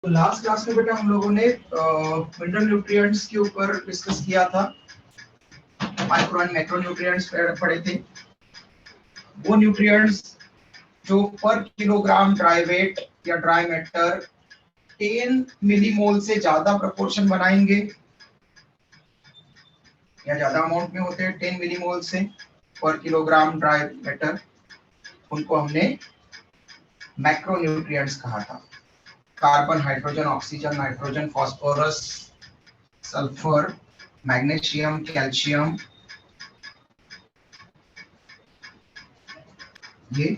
तो last class में बेटा हम लोगों ने मिनरल न्यूट्रिएंट्स के ऊपर डिस्कस किया था, माइक्रो एंड मैक्रो न्यूट्रिएंट्स पढ़े थे। वो न्यूट्रिएंट्स जो पर किलोग्राम ड्राई वेट या ड्राई मैटर 10 मिलीमोल से ज्यादा प्रोपोर्शन बनाएंगे या ज्यादा अमाउंट में होते हैं 10 मिलीमोल से पर किलोग्राम ड्राई मैटर, उनको हमने मैक्रो न्यूट्रिएंट्स कहा था। Carbon, hydrogen, oxygen, nitrogen, phosphorus, sulphur, magnesium, calcium, ये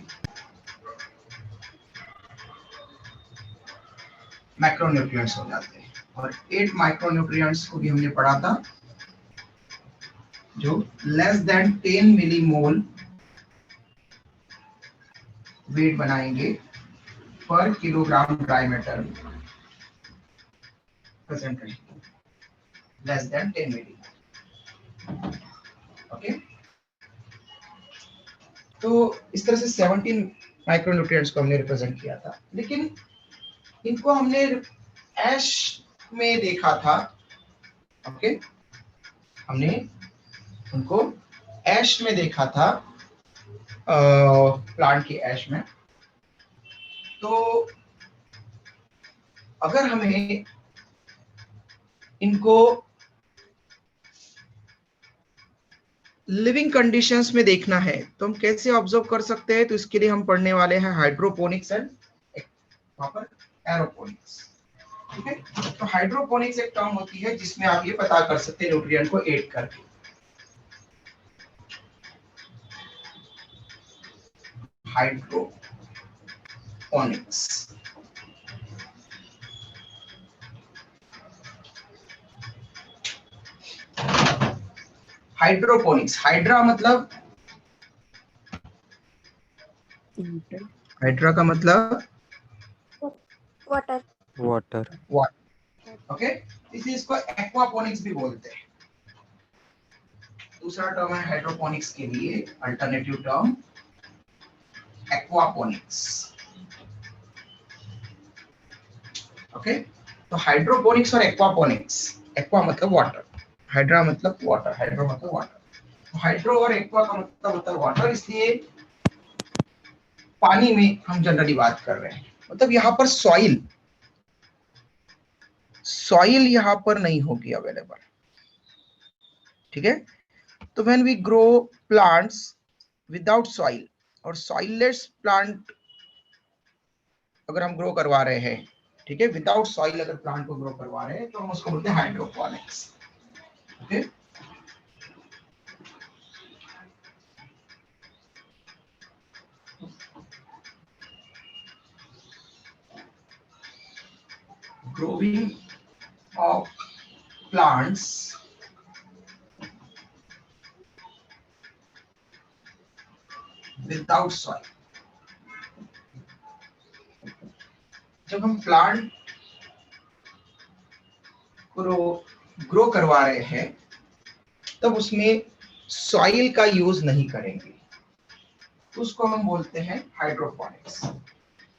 मैक्रोन्यूट्रिएंट्स हो जाते हैं। और 8 माइक्रोन्यूट्रिएंट्स को भी हमने पढ़ा था जो लेस देन 10 मिलीमोल वेट बनाएंगे पर किलोग्राम ड्राई मैटर प्रेजेंट रहेंगे, लेस देन 10 मिलीमोल। ओके, तो इस तरह से 17 माइक्रोन्यूट्रिएंट्स को हमने रिप्रेजेंट किया था। लेकिन इनको हमने ऐश में देखा था। ओके, हमने उनको ऐश में देखा था, प्लांट की ऐश में। तो अगर हमें इनको लिविंग कंडीशंस में देखना है तो हम कैसे ऑब्जर्व कर सकते हैं? तो इसके लिए हम पढ़ने वाले हैं हाइड्रोपोनिक्स एंड प्रॉपर एरोपोनिक्स। ठीक है, तो हाइड्रोपोनिक्स एक टर्म होती है जिसमें आप ये पता कर सकते हैं न्यूट्रिएंट को ऐड करके। हाइड्रोपोनिक्स हाइड्रोपोनिक्स, हाइड्रा मतलब हाइड्रा का मतलब वाटर। वाटर। ओके, इसी इसको एक्वापोनिक्स भी बोलते हैं। दूसरा टर्म है हाइड्रोपोनिक्स के लिए अल्टरनेटिव टर्म एक्वापोनिक्स। ओके, तो हाइड्रोपोनिक्स और एक्वापोनिक्स, एक्वा मतलब वाटर, हाइड्रा मतलब वाटर, हाइड्रो मतलब वाटर। तो हाइड्रो और एक्वा का मतलब होता है वाटर, इसलिए पानी में हम जनरली बात कर रहे हैं। मतलब यहाँ पर सॉइल यहाँ पर नहीं होगी अवेलेबल। ठीक है, तो when we grow plants without soil, और सॉइललेस प्लांट अगर हम ग्रो करवा रहे हैं, ठीक है, विदाउट सॉइल अगर प्लांट को ग्रो करवा रहे हैं तो हम उसको बोलते हैं hydroponics. Okay, growing of plants without soil। जब हम प्लांट ग्रो करवा रहे हैं तब उसमें सॉइल का यूज नहीं करेंगे, तो उसको हम बोलते हैं हाइड्रोपोनिक्स।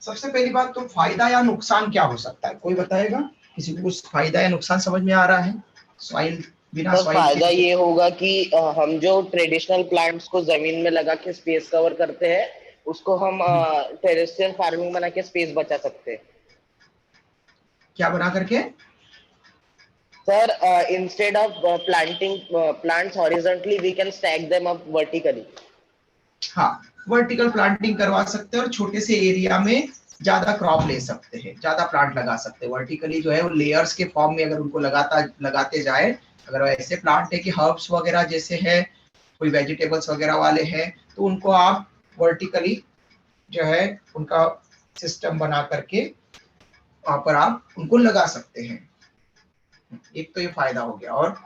सबसे पहली बात, तो फायदा या नुकसान क्या हो सकता है? कोई बताएगा? किसी को कुछ फायदा या नुकसान समझ में आ रहा है? सॉइल, बिना तो सॉइल फायदा के ये होगा कि हम जो ट्रेडिशनल प्लांट्स को जमीन में लगा के स्पेस कवर करते हैं, उसको हम टेरेस्ट्रियल फार्मिंग बना के स्पेस बचा सकते हैं। क्या बना करके? Sir, instead of planting plants horizontally, we can stack them up vertically. हाँ, वर्टिकल प्लांटिंग करवा सकते हैं और छोटे से एरिया में ज्यादा क्रॉप ले सकते हैं, ज्यादा प्लांट लगा सकते हैं। वर्टिकली जो है वो लेयर्स के फॉर्म में अगर उनको लगाते जाए, अगर ऐसे प्लांट है कि हर्ब्स वगैरह जैसे है, कोई वेजिटेबल्स वगैरह वाले हैं, तो उनको आप वर्टिकली जो है उनका सिस्टम बना करके वहां पर आप उनको लगा सकते हैं। एक तो ये फायदा हो गया, और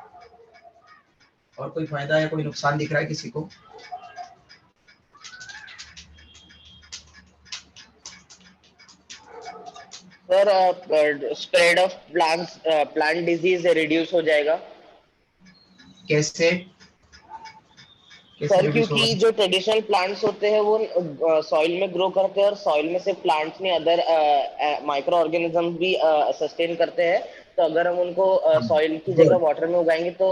कोई फायदा या कोई नुकसान दिख रहा है किसी को? Sir, spread of plant disease reduce हो जाएगा। कैसे? कैसे सर रिड्यूस क्योंकि होगा? जो ट्रेडिशनल प्लांट्स होते हैं वो सॉइल में ग्रो करते हैं और सॉइल में से प्लांट्स में अदर माइक्रो ऑर्गेनिज्म भी सस्टेन करते हैं। तो अगर हम उनको सॉइल की जगह गुड, वाटर में उगाएंगे तो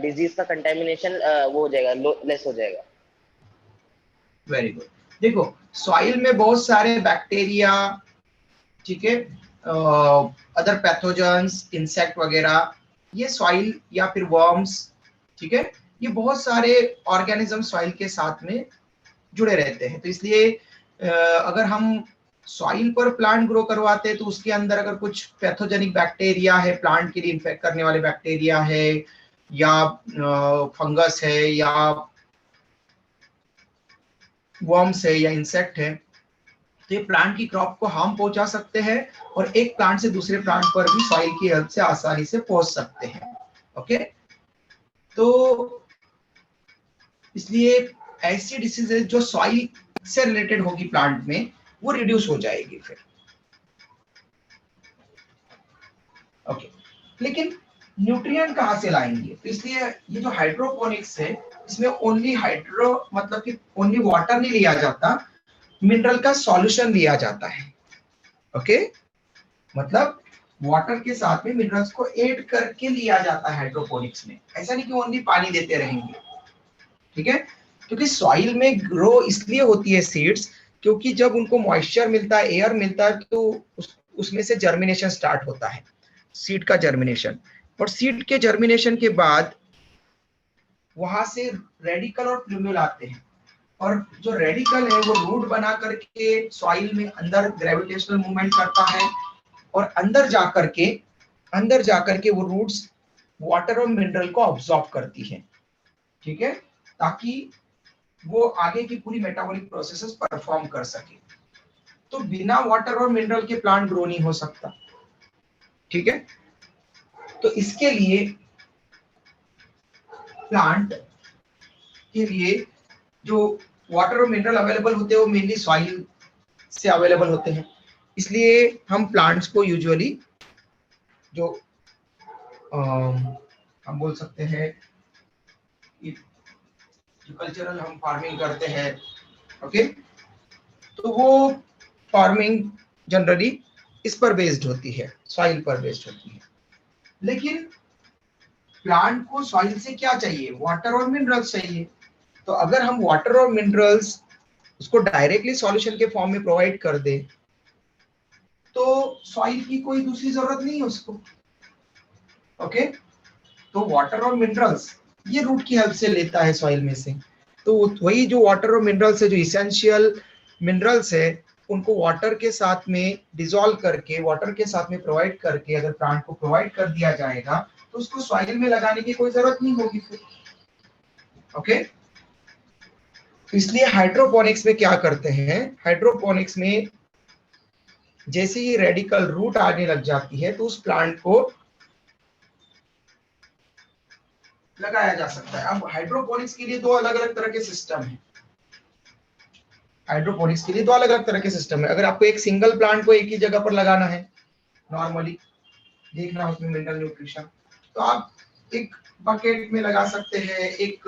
डिजीज का कंटेमिनेशन वो हो जाएगा, लेस हो जाएगा। Very good. देखो, सॉइल में बहुत सारे बैक्टीरिया, ठीक है, अदर पैथोजेंस, इंसेक्ट वगैरह, ये सॉइल या फिर वर्म्स, ठीक है, ये बहुत सारे ऑर्गेनिज्म सॉइल के साथ में जुड़े रहते हैं। तो इसलिए अगर हम सॉइल पर प्लांट ग्रो करवाते हैं तो उसके अंदर अगर कुछ पैथोजेनिक बैक्टीरिया है, प्लांट के लिए इन्फेक्ट करने वाले बैक्टीरिया है, या फंगस है, या वर्म्स है, या इंसेक्ट है, तो ये प्लांट की क्रॉप को हार्म पहुंचा सकते हैं और एक प्लांट से दूसरे प्लांट पर भी सॉइल की हेल्प से आसानी से पहुंच सकते हैं। ओके, तो इसलिए ऐसी डिसीजेज जो सॉइल से रिलेटेड होगी प्लांट में, वो रिड्यूस हो जाएगी फिर। ओके, लेकिन न्यूट्रिएंट कहाँ से लाएंगे? तो इसलिए ये जो हाइड्रोपोनिक्स है, इसमें ओनली हाइड्रो मतलब कि ओनली वाटर नहीं लिया जाता, मिनरल का सॉल्यूशन लिया जाता है। ओके, मतलब वाटर के साथ में मिनरल्स को ऐड करके लिया जाता है हाइड्रोपोनिक्स में। ऐसा नहीं कि ओनली पानी देते रहेंगे, ठीक है, क्योंकि सॉइल में ग्रो इसलिए होती है सीड्स, क्योंकि जब उनको मॉइस्चर मिलता है, एयर मिलता है, तो उसमें से जर्मिनेशन स्टार्ट होता है, सीड का जर्मिनेशन। और सीड के जर्मिनेशन के बाद वहां से रेडिकल और प्लूम्यूल आते हैं, और जो रेडिकल है वो रूट बना करके सॉइल में अंदर ग्रेविटेशनल मूवमेंट करता है, और अंदर जाकर के वो रूट्स वाटर और मिनरल को ऑब्जॉर्ब करती है, ठीक है, ताकि वो आगे की पूरी मेटाबॉलिक प्रोसेसेस परफॉर्म कर सके। तो बिना वाटर और मिनरल के प्लांट ग्रो नहीं हो सकता, ठीक है। तो इसके लिए प्लांट के लिए जो वाटर और मिनरल अवेलेबल होते हैं वो मेनली सॉइल से अवेलेबल होते हैं। इसलिए हम प्लांट्स को यूजुअली जो हम बोल सकते हैं जो कल्चरल हम फार्मिंग करते हैं, ओके, तो वो फार्मिंग जनरली इस पर बेस्ड होती है, सॉइल पर बेस्ड होती है। लेकिन प्लांट को सॉइल से क्या चाहिए? वाटर और मिनरल्स चाहिए। तो अगर हम वाटर और मिनरल्स उसको डायरेक्टली सॉल्यूशन के फॉर्म में प्रोवाइड कर दे, तो सॉइल की कोई दूसरी जरूरत नहीं है उसको। ओके, तो वाटर और मिनरल्स ये रूट की हेल्प से लेता है सॉइल में से। तो वही जो वाटर और मिनरल्स है, जो इसेंशियल मिनरल्स है, उनको वाटर के साथ में डिसॉल्व करके, वाटर के साथ में प्रोवाइड करके अगर प्लांट को प्रोवाइड कर दिया जाएगा, तो उसको सॉइल में लगाने की कोई जरूरत नहीं होगी फिर। ओके, तो इसलिए हाइड्रोपोनिक्स में क्या करते हैं, हाइड्रोपोनिक्स में जैसे ही रेडिकल रूट आने लग जाती है, तो उस प्लांट को लगाया जा सकता है। अब हाइड्रोपोनिक्स के लिए दो अलग अलग तरह के सिस्टम है। हाइड्रोपोनिक्स के लिए दो अलग अलग तरह के सिस्टम है। अगर आपको एक सिंगल प्लांट को एक ही जगह पर लगाना है, नॉर्मली देखना उसमें मिनरल न्यूट्रिशन, तो आप एक बकेट में लगा सकते हैं, एक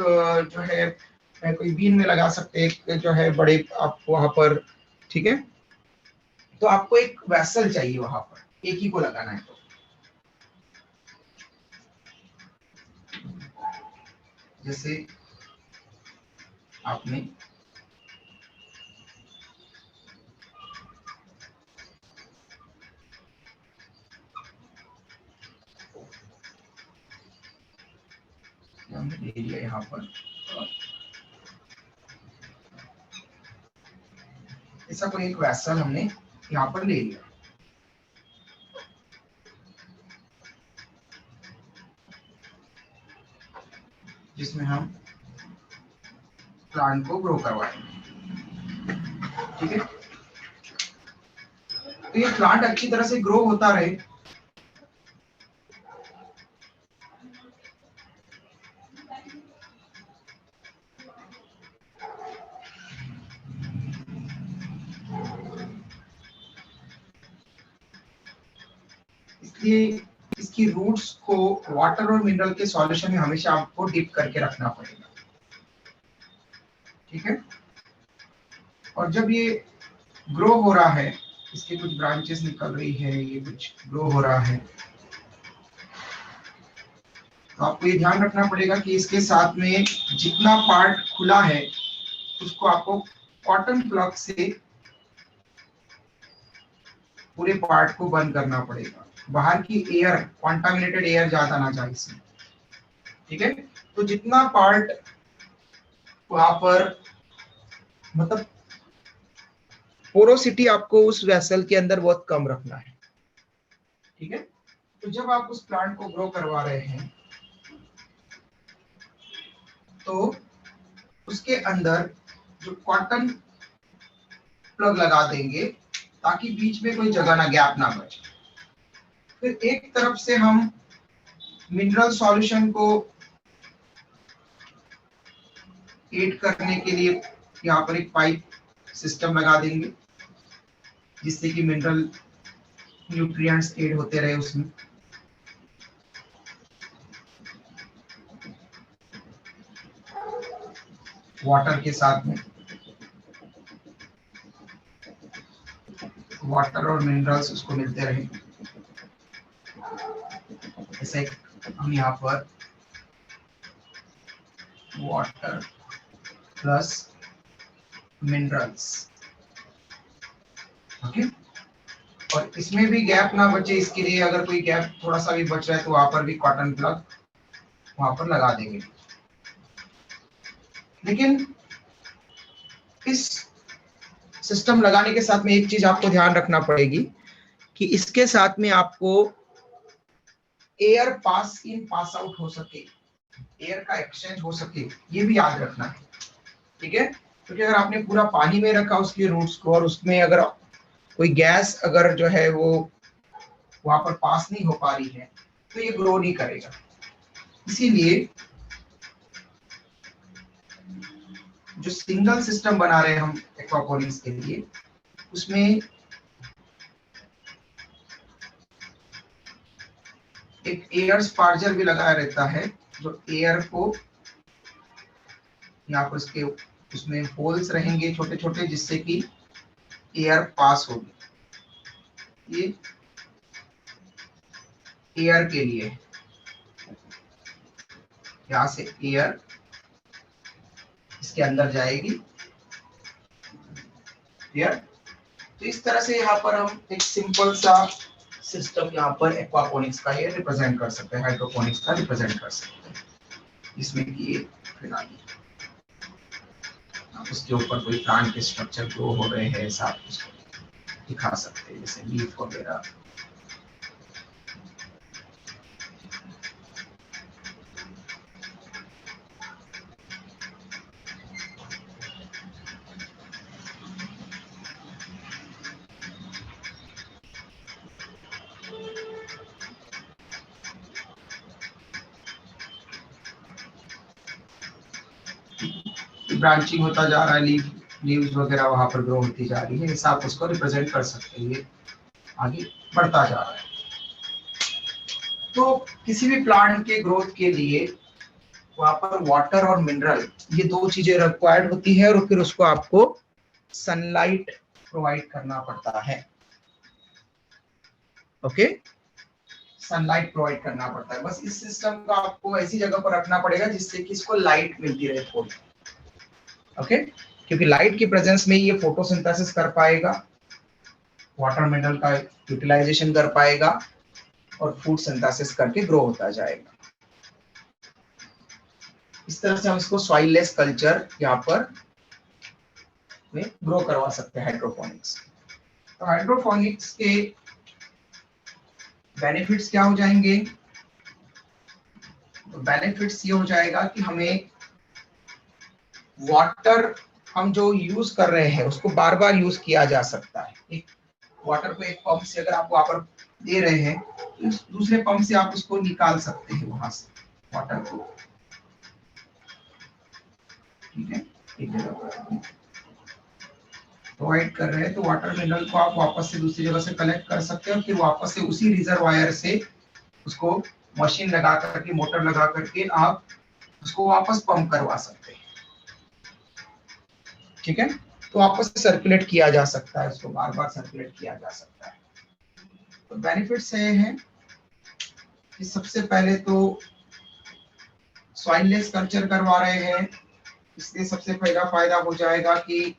जो है कोई बीन में लगा सकते हैं, एक जो है बड़े आप वहां पर, ठीक है। तो आपको एक वेसल चाहिए वहां पर, एक ही को लगाना है। तो जैसे आपने हमने ले लिया यहाँ पर, ऐसा कोई एक वेसल हमने यहाँ पर ले लिया, जिसमें हम प्लांट को ग्रो करवाएंगे, ठीक है। तो ये प्लांट अच्छी तरह से ग्रो होता रहे, इसलिए इसकी रूट्स को वाटर और मिनरल के सॉल्यूशन में हमेशा आपको डिप करके रखना पड़ेगा। ठीक है। और जब ये ग्रो हो रहा है, इसके कुछ ब्रांचेस निकल रही है, ये कुछ ग्रो हो रहा है, तो आपको ये ध्यान रखना पड़ेगा कि इसके साथ में जितना पार्ट खुला है उसको आपको कॉटन प्लग से पूरे पार्ट को बंद करना पड़ेगा। बाहर की एयर, कॉन्टामिनेटेड एयर ज्यादा ना जाए इसमें, ठीक है। तो जितना पार्ट वहां पर, मतलब पोरोसिटी आपको उस वेसल के अंदर बहुत कम रखना है, ठीक है। तो जब आप उस प्लांट को ग्रो करवा रहे हैं तो उसके अंदर जो कॉटन प्लग लगा देंगे ताकि बीच में कोई जगह ना, गैप ना बचे। फिर एक तरफ से हम मिनरल सॉल्यूशन को ऐड करने के लिए यहाँ पर एक पाइप सिस्टम लगा देंगे जिससे कि मिनरल न्यूट्रिएंट्स ऐड होते रहे उसमें। वाटर के साथ में, वाटर और मिनरल्स उसको मिलते रहे। जैसे हम यहाँ पर वाटर प्लस मिनरल्स, ओके। और इसमें भी गैप ना बचे, इसके लिए अगर कोई गैप थोड़ा सा भी बच रहा है तो वहां पर भी कॉटन प्लग वहां पर लगा देंगे। लेकिन इस सिस्टम लगाने के साथ में एक चीज आपको ध्यान रखना पड़ेगी कि इसके साथ में आपको एयर पास इन पास आउट हो सके, एयर का एक्सचेंज हो सके, ये भी याद रखना है, ठीक है। क्योंकि अगर आपने पूरा पानी में रखा उसके रूट्स को और उसमें अगर कोई गैस अगर जो है वो वहां पर पास नहीं हो पा रही है तो ये ग्रो नहीं करेगा। इसीलिए जो सिंगल सिस्टम बना रहे हैं हम एक्वापोनिक्स के लिए, उसमें एक एयर स्पार्जर भी लगाया रहता है जो एयर को यहाँ पर इसके उसमें होल्स रहेंगे छोटे छोटे जिससे कि एयर पास होगी। ये एयर के लिए, यहाँ से एयर इसके अंदर जाएगी, क्लियर। तो इस तरह से यहाँ पर हम एक सिंपल सा सिस्टम यहाँ पर एक्वापोनिक्स का ये रिप्रेजेंट कर सकते हैं, हाइड्रोपोनिक्स का रिप्रेजेंट कर सकते हैं। इसमें कि ये फैला दिया, उसके ऊपर कोई प्लांट के स्ट्रक्चर ग्रो हो रहे हैं ऐसा आप उसको दिखा सकते हैं, जैसे लीफ वगैरह। ब्रांचिंग होता जा रहा है, लीव्स वगैरह वहां पर ग्रो होती जा रही है, ऐसा आप उसको रिप्रेजेंट कर सकते हैं, ये आगे बढ़ता जा रहा है। तो किसी भी प्लांट के ग्रोथ के लिए वहां पर वाटर और मिनरल ये दो चीजें रिक्वायर्ड होती है और फिर उसको आपको सनलाइट प्रोवाइड करना पड़ता है, ओके। सनलाइट प्रोवाइड करना पड़ता है। बस इस सिस्टम को आपको ऐसी जगह पर रखना पड़ेगा जिससे कि इसको लाइट मिलती रहे थोड़ी, ओके। क्योंकि लाइट की प्रेजेंस में ये फोटोसिंथेसिस कर पाएगा, वाटर मिनरल का यूटिलाइजेशन कर पाएगा और फूड सिंथेसिस करके ग्रो होता जाएगा। इस तरह से हम इसको सॉइललेस कल्चर यहाँ पर में ग्रो करवा सकते हैं हाइड्रोपोनिक्स। तो हाइड्रोपोनिक्स के बेनिफिट्स क्या हो जाएंगे? तो बेनिफिट्स ये हो जाएगा कि हमें वाटर हम जो यूज कर रहे हैं उसको बार बार यूज किया जा सकता है। एक वाटर को एक पंप से अगर आप वहां पर दे रहे हैं तो दूसरे पंप से आप उसको निकाल सकते हैं वहां से वाटर को, ठीक है। एक जगह पर प्रोवाइड कर रहे हैं तो वाटर मिनरल को आप वापस से दूसरी जगह से कलेक्ट कर सकते हैं और फिर वापस से उसी रिजर्वायर से उसको मशीन लगा करके, मोटर लगा करके आप उसको वापस पंप करवा सकते हैं। ठीक है, तो वापस सर्कुलेट किया जा सकता है, उसको बार बार सर्कुलेट किया जा सकता है। तो बेनिफिट्स ये हैं कि सबसे पहले तो सॉइललेस कल्चर करवा रहे हैं, इसलिए सबसे पहला फायदा हो जाएगा कि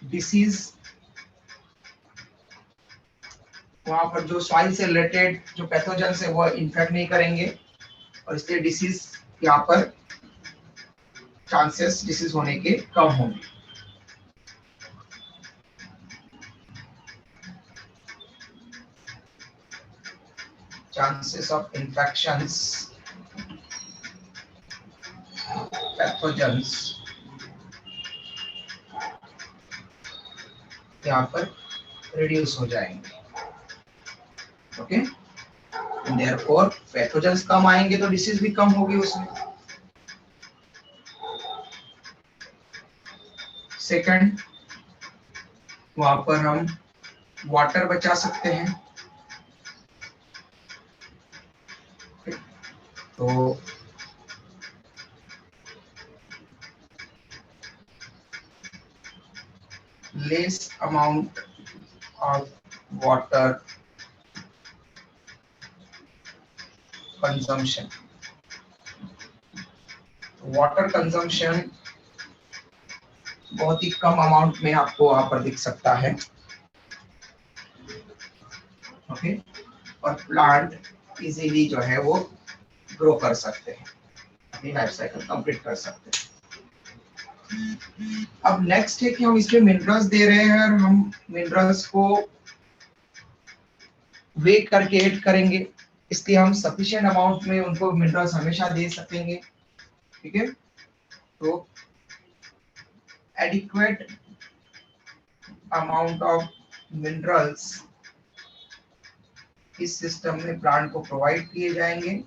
डिसीज वहां पर जो सॉइल से रिलेटेड जो पैथोजेंस है वो इन्फेक्ट नहीं करेंगे, और इसलिए डिसीज यहाँ पर चांसेस डिसीज होने के कम होंगे। चांसेस ऑफ इन्फेक्शंस पैथोजेंस यहाँ पर रिड्यूस हो जाएंगे। ओके, देयरफॉर पैथोजेंस कम आएंगे तो डिसीज भी कम होगी उसमें। सेकंड, वहां पर हम वाटर बचा सकते हैं। तो less amount of water consumption, water consumption बहुत ही कम अमाउंट में आपको वहां पर दिख सकता है। ओके, और प्लांट इजीली जो है वो ग्रो कर सकते हैं, अपनी लाइफ साइकिल कंप्लीट कर सकते हैं। अब नेक्स्ट है कि हम इसमें मिनरल्स दे रहे हैं और हम मिनरल्स को वे करके ऐड करेंगे, इसलिए हम सफिशिएंट अमाउंट में उनको मिनरल्स हमेशा दे सकेंगे। ठीक है, तो एडिक्वेट अमाउंट ऑफ मिनरल्स इस सिस्टम में प्लांट को प्रोवाइड किए जाएंगे,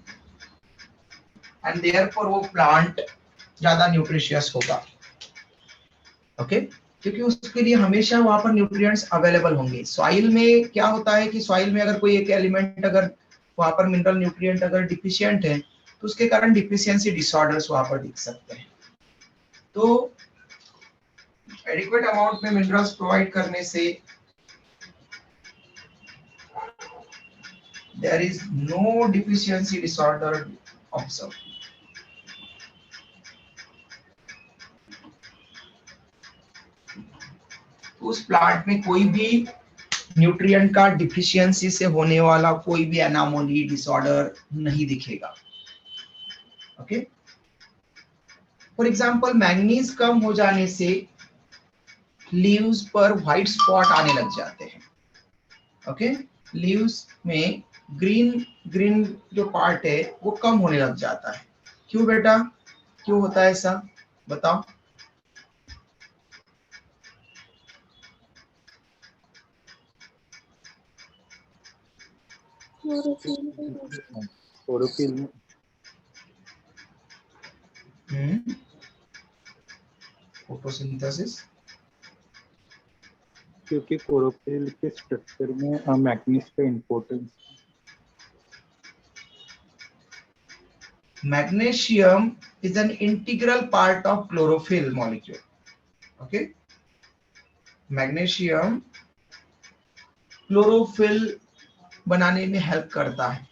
एंड देयरफॉर वो प्लांट ज्यादा न्यूट्रिशियस होगा। ओके, क्योंकि उसके लिए हमेशा वहां पर न्यूट्रिएंट्स अवेलेबल होंगे। सॉइल में क्या होता है कि सॉइल में अगर कोई एक एलिमेंट, अगर वहां पर मिनरल न्यूट्रिएंट अगर डिफिशिएंट है तो उसके कारण डिफिशियंसी डिसऑर्डर्स वहां पर दिख सकते हैं। तो एडिक्वेट अमाउंट में मिनरल्स प्रोवाइड करने से there is no deficiency disorder observe. उस प्लांट में कोई भी न्यूट्रिएंट का डिफिशियंसी से होने वाला कोई भी एनामोली डिसऑर्डर नहीं दिखेगा। ओके, फॉर एग्जांपल मैंगनीज कम हो जाने से लीव्स पर व्हाइट स्पॉट आने लग जाते हैं। ओके, लीव्स में ग्रीन ग्रीन जो पार्ट है वो कम होने लग जाता है। क्यों बेटा, क्यों होता है ऐसा, बताओ। क्लोरोफिल फोटोसिंथेसिस, क्योंकि क्लोरोफिल के स्ट्रक्चर में मैग्नीज का importance. magnesium is an integral part of chlorophyll molecule. Okay, magnesium chlorophyll बनाने में हेल्प करता है।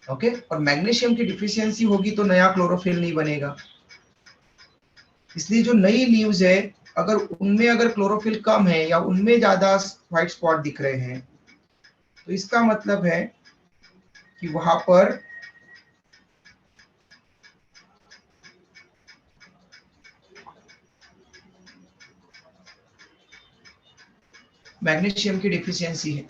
ओके, और मैग्नीशियम की डिफिशियंसी होगी तो नया क्लोरोफिल नहीं बनेगा। इसलिए जो नई लीव्स है अगर उनमें अगर क्लोरोफिल कम है या उनमें ज्यादा व्हाइट स्पॉट दिख रहे हैं तो इसका मतलब है कि वहां पर मैग्नीशियम की डिफिशियंसी है,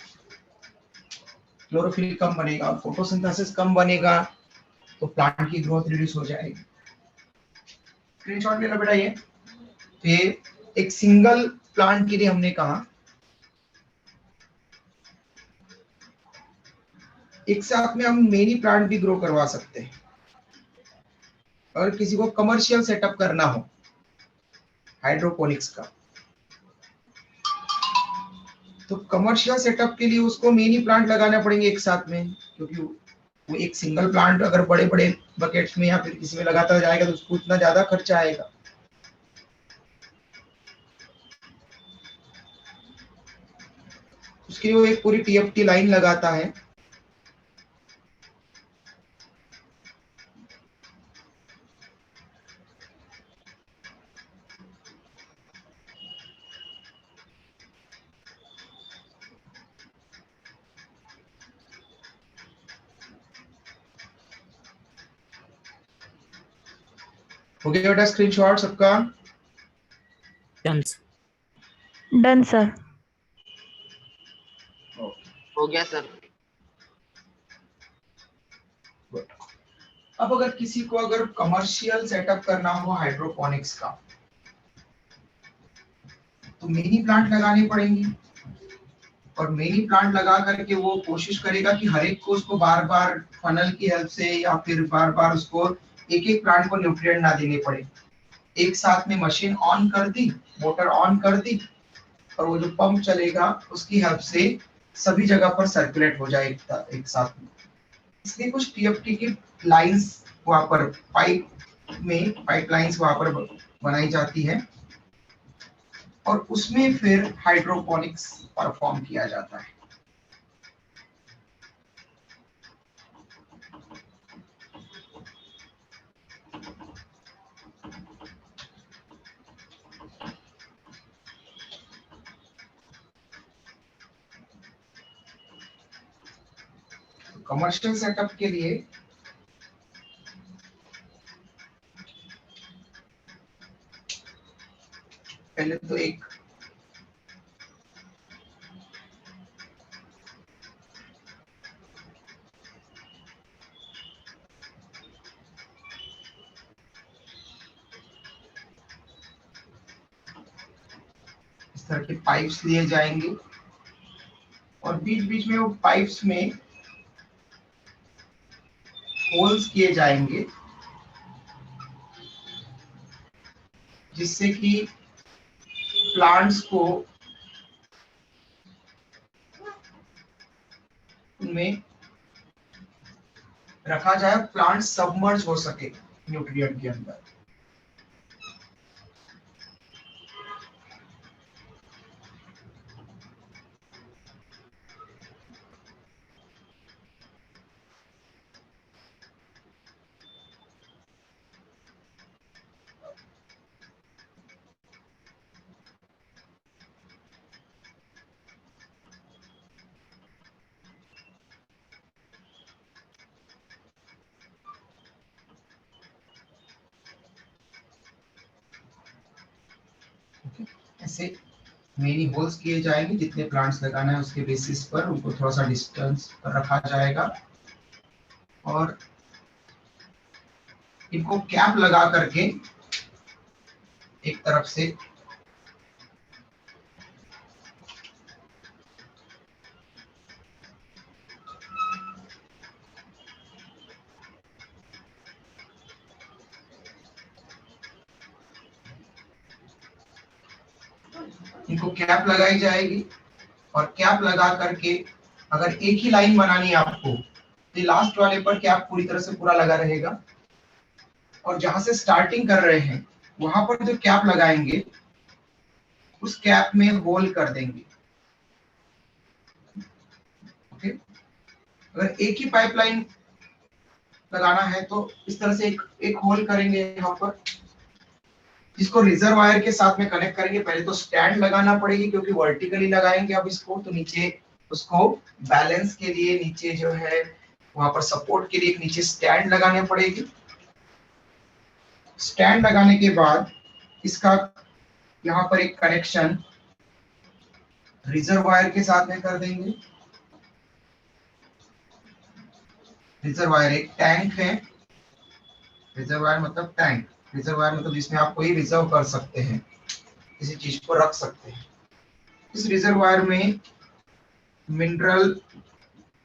क्लोरोफिल कम बनेगा और फोटोसिंथेसिस कम बनेगा तो प्लांट की ग्रोथ रिड्यूस हो जाएगी। स्क्रीनशॉट ले लो बेटा ये। तो ये एक सिंगल प्लांट के लिए हमने कहा, एक साथ में हम मेनी प्लांट भी ग्रो करवा सकते हैं। अगर किसी को कमर्शियल सेटअप करना हो हाइड्रोपोनिक्स का, तो कमर्शियल सेटअप के लिए उसको मेनी प्लांट लगाने पड़ेंगे एक साथ में, क्योंकि वो एक सिंगल प्लांट अगर बड़े बड़े बकेट्स में या फिर किसी में लगाता जाएगा तो उसको उतना ज्यादा खर्चा आएगा। उसके लिए वो एक पूरी टीएफटी लाइन लगाता है। हो गया बेटा स्क्रीनशॉट सबका? Done sir. हो गया सर। अब अगर किसी को अगर कमर्शियल सेटअप करना हो हाइड्रोपोनिक्स का तो मिनी प्लांट लगाने पड़ेंगे, और मिनी प्लांट लगा करके वो कोशिश करेगा कि हर एक को उसको बार बार फनल की हेल्प से या फिर बार बार उसको एक एक प्लांट को न्यूट्रिएंट ना देने पड़े। एक साथ में मशीन ऑन कर दी, मोटर ऑन कर दी, और वो जो पंप चलेगा उसकी हेल्प से सभी जगह पर सर्कुलेट हो जाए एक साथ में। इसलिए कुछ टीएफटी की लाइंस वहां पर पाइपलाइंस वहां पर बनाई जाती है, और उसमें फिर हाइड्रोपोनिक्स परफॉर्म किया जाता है। कमर्शियल सेटअप के लिए पहले तो एक इस तरह के पाइप्स लिए जाएंगे, और बीच बीच में वो पाइप्स में होल्स किए जाएंगे, जिससे कि प्लांट्स को उनमें रखा जाए, प्लांट सबमर्ज हो सके न्यूट्रिएंट के अंदर। ऐसे मेनी होल्स किए जाएंगे, जितने प्लांट्स लगाना है उसके बेसिस पर उनको थोड़ा सा डिस्टेंस पर रखा जाएगा, और इनको कैप लगा करके एक तरफ से इनको कैप लगाई जाएगी, और कैप लगा करके अगर एक ही लाइन बनानी है आपको तो लास्ट वाले पर कैप पूरी तरह से पूरा लगा रहेगा, और जहां से स्टार्टिंग कर रहे हैं वहां पर जो कैप लगाएंगे उस कैप में होल कर देंगे। ओके, अगर एक ही पाइपलाइन लगाना है तो इस तरह से एक होल करेंगे यहाँ पर, जिसको रिजर्वायर के साथ में कनेक्ट करेंगे। पहले तो स्टैंड लगाना पड़ेगी, क्योंकि वर्टिकली लगाएंगे अब इसको, तो नीचे उसको बैलेंस के लिए नीचे जो है वहां पर सपोर्ट के लिए एक नीचे स्टैंड लगाने पड़ेगी। स्टैंड लगाने के बाद इसका यहाँ पर एक कनेक्शन रिजर्वायर के साथ में कर देंगे। रिजर्वायर एक टैंक है, रिजर्वायर मतलब टैंक, रिजर्वायर मतलब जिसमें आप कोई रिजर्व कर सकते हैं, किसी चीज को रख सकते हैं। इस रिजर्वायर में मिनरल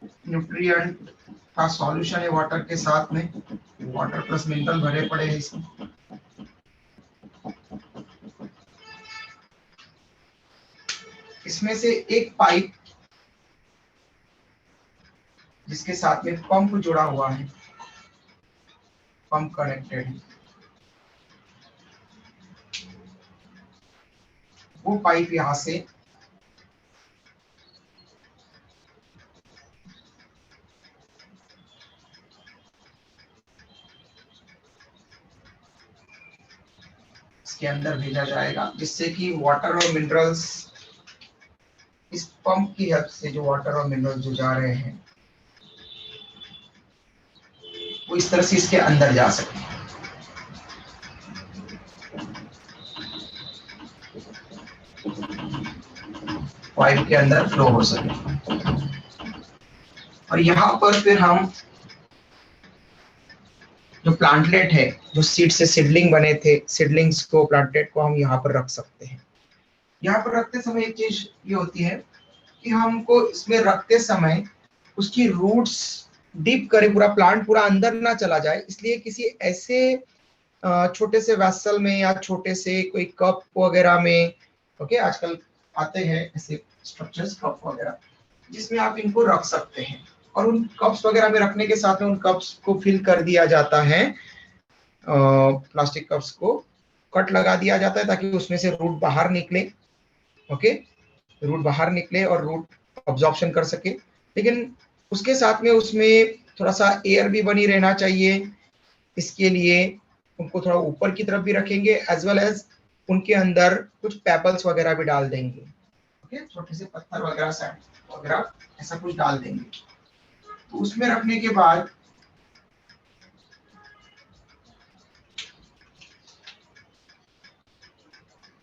न्यूट्रिएंट का सॉल्यूशन है वाटर के साथ में, वाटर प्लस मिनरल भरे पड़े हैं इसमें। इसमें से एक पाइप जिसके साथ में पंप जुड़ा हुआ है, पंप कनेक्टेड है। वो पाइप यहां से इसके अंदर भेजा जाएगा, जिससे कि वाटर और मिनरल्स, इस पंप की हेल्प से जो वाटर और मिनरल्स जो जा रहे हैं वो इस तरह से इसके अंदर जा सके। पाइप के अंदर फ्लो हो सके। और यहाँ पर फिर हम जो प्लांटलेट है, जो सीड से सीडलिंग बने थे, सीडलिंग्स को, प्लांटलेट को हम यहाँ पर रख सकते हैं। यहाँ पर रखते समय एक चीज ये होती है कि हमको इसमें रखते समय उसकी रूट्स डीप करे, पूरा प्लांट पूरा अंदर ना चला जाए, इसलिए किसी ऐसे छोटे से वेसल में या छोटे से कोई कप वगैरह में, ओके, आजकल आते हैं ऐसे स्ट्रक्चर्स, कप वगैरह, जिसमें आप इनको रख सकते हैं। और उन कप्स वगैरह में रखने के साथ में उन कप्स को फिल कर दिया जाता है, प्लास्टिक कप्स को कट लगा दिया जाता है ताकि उसमें से रूट बाहर निकले, ओके, रूट बाहर निकले और रूट अब्जॉर्प्शन कर सके। लेकिन उसके साथ में उसमें थोड़ा सा एयर भी बनी रहना चाहिए, इसके लिए उनको थोड़ा ऊपर की तरफ भी रखेंगे, एज वेल एज उनके अंदर कुछ पेबल्स वगैरह भी डाल देंगे, ओके, छोटे से पत्थर वगैरह, सैंड वगैरह, ऐसा कुछ डाल देंगे। तो उसमें रखने के बाद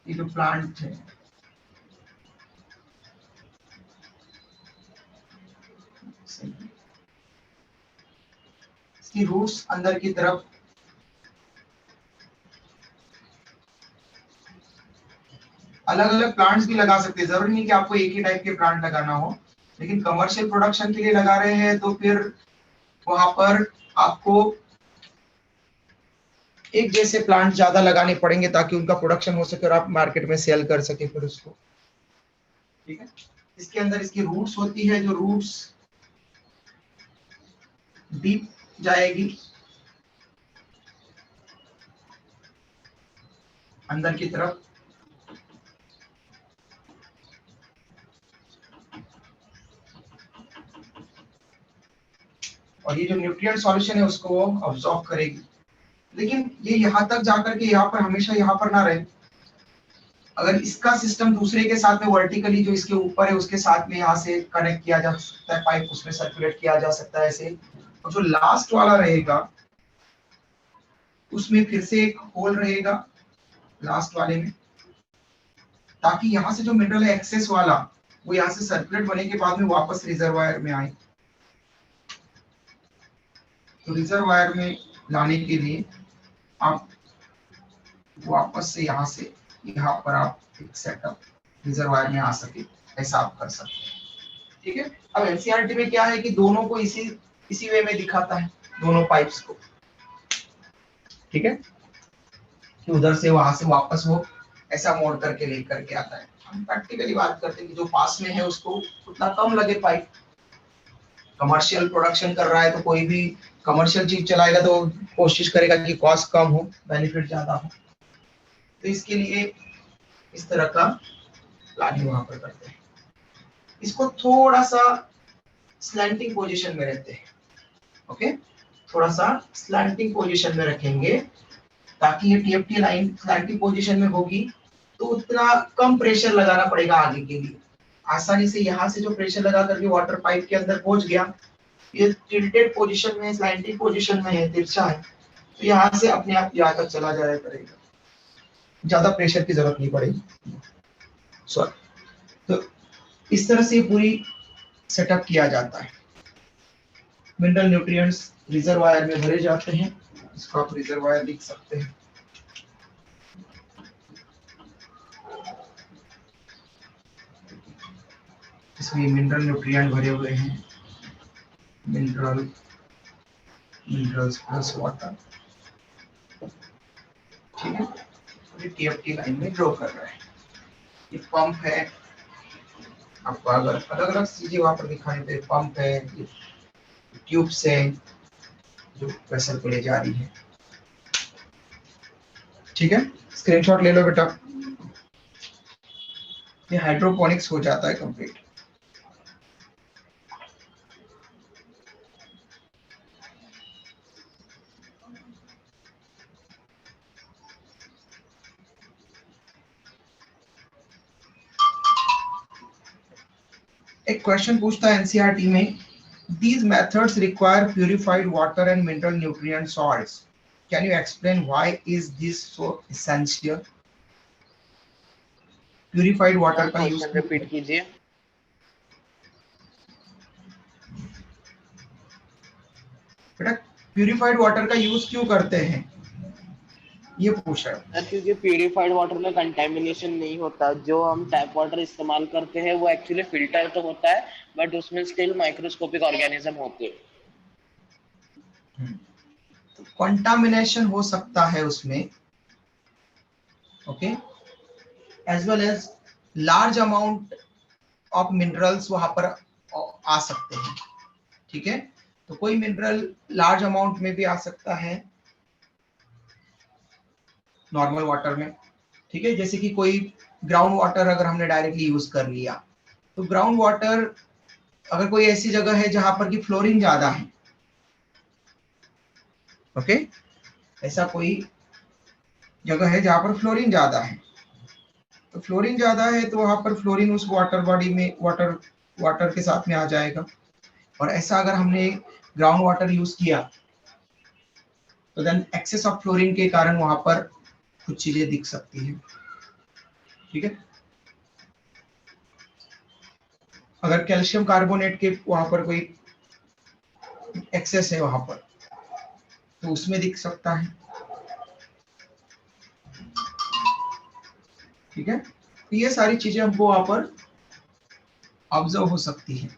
ये जो प्लांट है, इसकी रूट्स अंदर की तरफ अलग अलग प्लांट्स भी लगा सकते हैं, जरूरी नहीं कि आपको एक ही टाइप के प्लांट लगाना हो, लेकिन कमर्शियल प्रोडक्शन के लिए लगा रहे हैं तो फिर वहां पर आपको एक जैसे प्लांट ज्यादा लगाने पड़ेंगे ताकि उनका प्रोडक्शन हो सके और आप मार्केट में सेल कर सके फिर उसको, ठीक है। इसके अंदर इसकी रूट्स होती है, जो रूट्स डीप जाएगी अंदर की तरफ, और ये जो न्यूट्रिएंट सॉल्यूशन है उसको वो अब्सॉर्ब करेगी। लेकिन ये यहाँ तक जाकर के यहाँ पर हमेशा यहाँ पर ना रहे, अगर इसका सिस्टम दूसरे के साथ में वर्टिकली जो इसके ऊपर है उसके साथ में यहाँ से कनेक्ट किया जा सकता है, पाइप उसमें सर्कुलेट किया जा सकता है ऐसे। और जो लास्ट वाला रहेगा उसमें फिर से एक होल रहेगा लास्ट वाले में, ताकि यहाँ से जो मिनरल है एक्सेस वाला वो यहाँ से सर्कुलेट होने के बाद में वापस रिजर्वायर में आए। तो रिजर्वायर में लाने के लिए आप वापस से यहाँ पर आप एक सेटअप रिजर्वायर में आ सके, ऐसा आप कर सकते हैं, ठीक है। अब एनसीईआरटी में क्या है कि दोनों को इसी वे में दिखाता है, दोनों पाइप्स को, ठीक है, कि उधर से वहां से वापस वो ऐसा मोड़ करके लेकर के आता है। हम प्रैक्टिकली बात करते हैं कि जो पास में है उसको उतना कम लगे पाइप। कमर्शियल प्रोडक्शन कर रहा है तो कोई भी कमर्शियल चीज चलाएगा तो कोशिश करेगा कि कॉस्ट कम हो, बेनिफिट ज्यादा हो। तो इसके लिए इस तरह का प्लानिंग वहां पर करते हैं। इसको थोड़ा सा स्लैंटिंग पोजीशन में रहते हैं, ओके, थोड़ा सा स्लैंटिंग पोजीशन में रखेंगे ताकि ये टीएफटी लाइन स्लैंटिंग पोजीशन में होगी तो उतना कम प्रेशर लगाना पड़ेगा आगे के लिए। आसानी से यहाँ से जो प्रेशर लगा करके वाटर पाइप के अंदर पहुंच गया, ये टिल्टेड पोजीशन में, स्लैंटिंग पोजीशन में है, तिरछा है, तो यहाँ से अपने आप यहाँ तक चला जाया करेगा, ज्यादा प्रेशर की जरूरत नहीं पड़ेगी। तो इस तरह से पूरी सेटअप किया जाता है। मिनरल न्यूट्रिएंट्स रिजर्वायर में भरे जाते हैं, इसको आप रिजर्वायर लिख सकते हैं। इसमें मिनरल न्यूट्रिएंट भरे हुए हैं, मिनरल्स प्लस वाटर, ठीक है। ये टीएफटी लाइन में ड्रॉ कर रहा है। ये पंप है, आपको अगर अलग अलग चीजें वहां पर दिखाई दे, पंप है, ट्यूब से जो वेसल को ले जा रही है। ठीक है, स्क्रीनशॉट ले लो बेटा, ये हाइड्रोपोनिक्स हो जाता है कंप्लीट। एक क्वेश्चन पूछता है एनसीईआरटी में, these methods require purified water and mineral nutrient salts. Can you explain why is this so essential? Purified water का यूज क्वेश्चन रिपीट कीजिए। बेटा प्यूरिफाइड वाटर का यूज क्यों करते हैं, ये पूछ रहा है। क्योंकि प्यूरिफाइड वाटर में कंटेमिनेशन नहीं होता। जो हम टैप वाटर इस्तेमाल करते हैं वो एक्चुअली फिल्टर तो होता है, बट उसमें स्टिल माइक्रोस्कोपिक ऑर्गेनिज्म होते हैं। कंटामिनेशन हो सकता है उसमें, okay, as well as large amount of minerals वहां पर आ सकते हैं। ठीक है, तो कोई मिनरल लार्ज अमाउंट में भी आ सकता है नॉर्मल वाटर में। ठीक है, जैसे कि कोई ग्राउंड वाटर अगर हमने डायरेक्टली यूज कर लिया, तो ग्राउंड वाटर अगर कोई ऐसी जगह है जहां पर कि फ्लोरीन ज्यादा है, ओके, ऐसा कोई जगह है जहां पर फ्लोरीन ज्यादा है, तो फ्लोरीन ज्यादा है तो वहां पर फ्लोरीन उस वाटर बॉडी में वाटर के साथ में आ जाएगा। और ऐसा अगर हमने ग्राउंड वाटर यूज किया तो देन एक्सेस ऑफ फ्लोरीन के कारण वहां पर कुछ चीजें दिख सकती हैं। ठीक है, अगर कैल्शियम कार्बोनेट के वहां पर कोई एक्सेस है वहां पर, तो उसमें दिख सकता है। ठीक है, तो ये सारी चीजें हमको वहां पर ऑब्जर्व हो सकती है।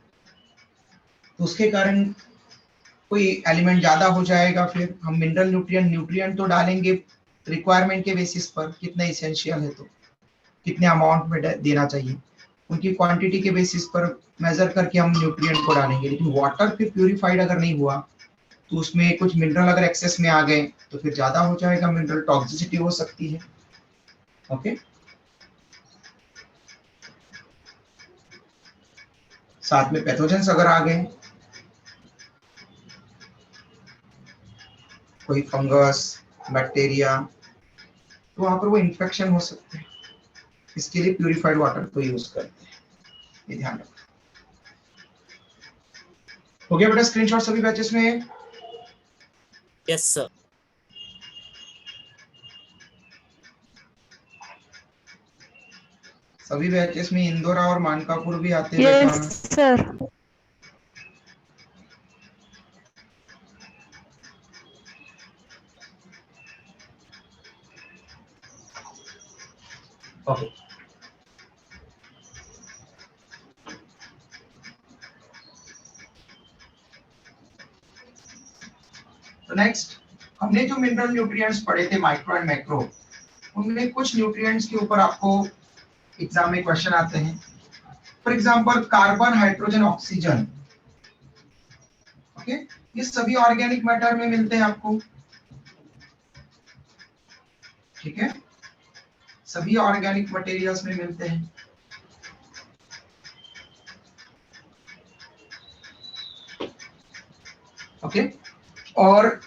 तो उसके कारण कोई एलिमेंट ज्यादा हो जाएगा, फिर हम मिनरल न्यूट्रिएंट तो डालेंगे रिक्वायरमेंट के बेसिस पर, कितना इसेंशियल है तो कितने अमाउंट में देना चाहिए, उनकी क्वांटिटी के बेसिस पर मेजर करके हम न्यूट्रिएंट को डालेंगे। लेकिन वाटर फिर प्यूरिफाइड अगर नहीं हुआ तो उसमें कुछ मिनरल अगर एक्सेस में आ गए तो फिर ज्यादा हो जाएगा, मिनरल टॉक्सिसिटी हो सकती है। ओके, साथ में पैथोजेंस अगर आ गए, कोई फंगस बैक्टीरिया, तो वहां पर वो इन्फेक्शन हो सकते हैं। इसके लिए प्यूरिफाइड वाटर को यूज करते हैं, ये ध्यान रखना। हो गया बेटा स्क्रीनशॉट सभी बैचेस में? Yes sir. सभी बैचेस में इंदौर और मानकापुर भी आते हैं यस बेटा। सर। ओके, तो नेक्स्ट हमने जो मिनरल न्यूट्रिएंट्स पढ़े थे माइक्रो एंड मैक्रो, उनमें कुछ न्यूट्रिएंट्स के ऊपर आपको एग्जाम में क्वेश्चन आते हैं। For example carbon, hydrogen, oxygen, okay, ये सभी ऑर्गेनिक मैटर में मिलते हैं आपको। ठीक है, सभी ऑर्गेनिक मटेरियल्स में मिलते हैं। ओके, और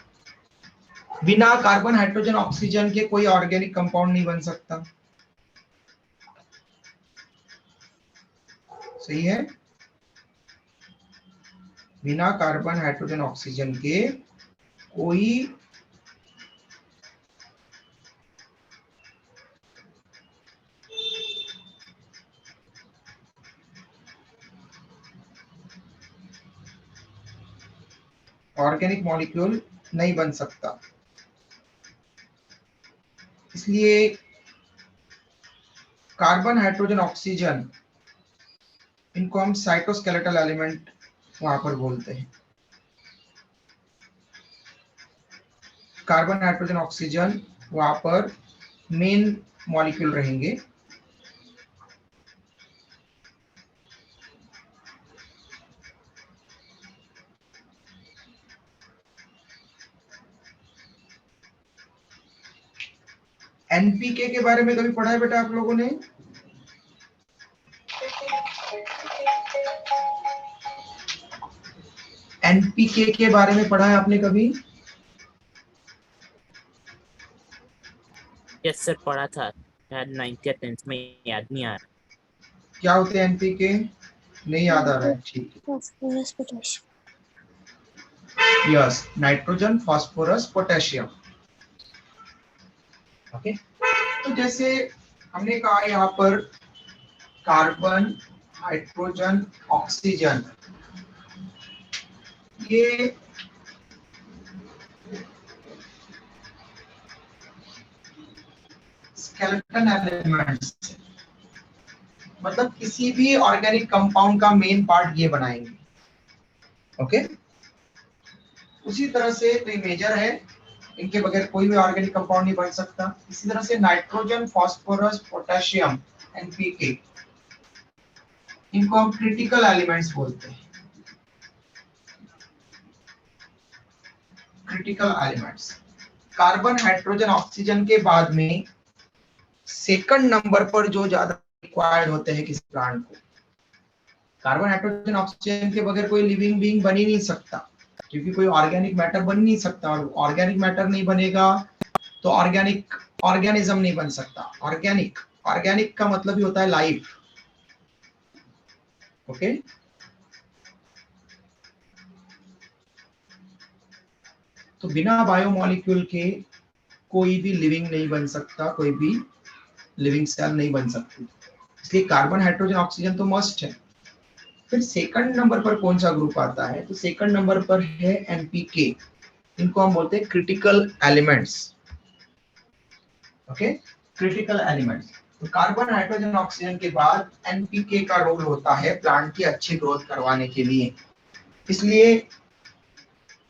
बिना कार्बन, हाइड्रोजन, ऑक्सीजन के कोई ऑर्गेनिक कंपाउंड नहीं बन सकता। सही है, बिना कार्बन, हाइड्रोजन, ऑक्सीजन के कोई ऑर्गेनिक मॉलिक्यूल नहीं बन सकता। इसलिए कार्बन, हाइड्रोजन, ऑक्सीजन, इनको हम साइटोस्केलेटल एलिमेंट वहां पर बोलते हैं। कार्बन, हाइड्रोजन, ऑक्सीजन वहां पर मेन मॉलिक्यूल रहेंगे। एनपीके के बारे में कभी पढ़ा है बेटा आप लोगों ने? एनपीके के बारे में पढ़ा है आपने कभी? यस सर, पढ़ा था शायद 9th या 10th में, याद नहीं आ रहा। क्या होते हैं एनपीके? नहीं याद आ रहा है, ठीक है। phosphorus, potassium. Yes, nitrogen, phosphorus, potassium. Okay, तो जैसे हमने कहा यहाँ पर कार्बन, हाइड्रोजन, ऑक्सीजन, ये स्केलेटन एलिमेंट्स, मतलब किसी भी ऑर्गेनिक कंपाउंड का मेन पार्ट ये बनाएंगे। ओके, उसी तरह से तो ये मेजर है, इनके बगैर कोई भी ऑर्गेनिक कंपाउंड नहीं बन सकता। इसी तरह से नाइट्रोजन, फास्फोरस, पोटेशियम, एनपीके, इनको हम क्रिटिकल एलिमेंट्स बोलते हैं। Critical elements carbon, hydrogen, oxygen के बाद में सेकंड नंबर पर जो ज्यादा रिक्वायर्ड होते हैं किसी प्लांट को। कार्बन, हाइड्रोजन, ऑक्सीजन के बगैर कोई लिविंग बीइंग बन ही नहीं सकता, क्योंकि कोई ऑर्गेनिक मैटर बन नहीं सकता, और ऑर्गेनिक मैटर नहीं बनेगा तो ऑर्गेनिक ऑर्गेनिज्म नहीं बन सकता। ऑर्गेनिक ऑर्गेनिक का मतलब ही होता है लाइफ। ओके, तो बिना बायोमोलिक्यूल के कोई भी लिविंग नहीं बन सकता, कोई भी लिविंग सेल नहीं बन सकती, इसलिए कार्बन, हाइड्रोजन, ऑक्सीजन तो मस्ट है। फिर सेकंड नंबर पर कौन सा ग्रुप आता है? तो सेकंड नंबर पर है एनपीके, इनको हम बोलते हैं critical elements. Okay, critical elements. तो कार्बन, हाइड्रोजन, ऑक्सीजन के बाद एनपीके का रोल होता है प्लांट की अच्छी ग्रोथ करवाने के लिए। इसलिए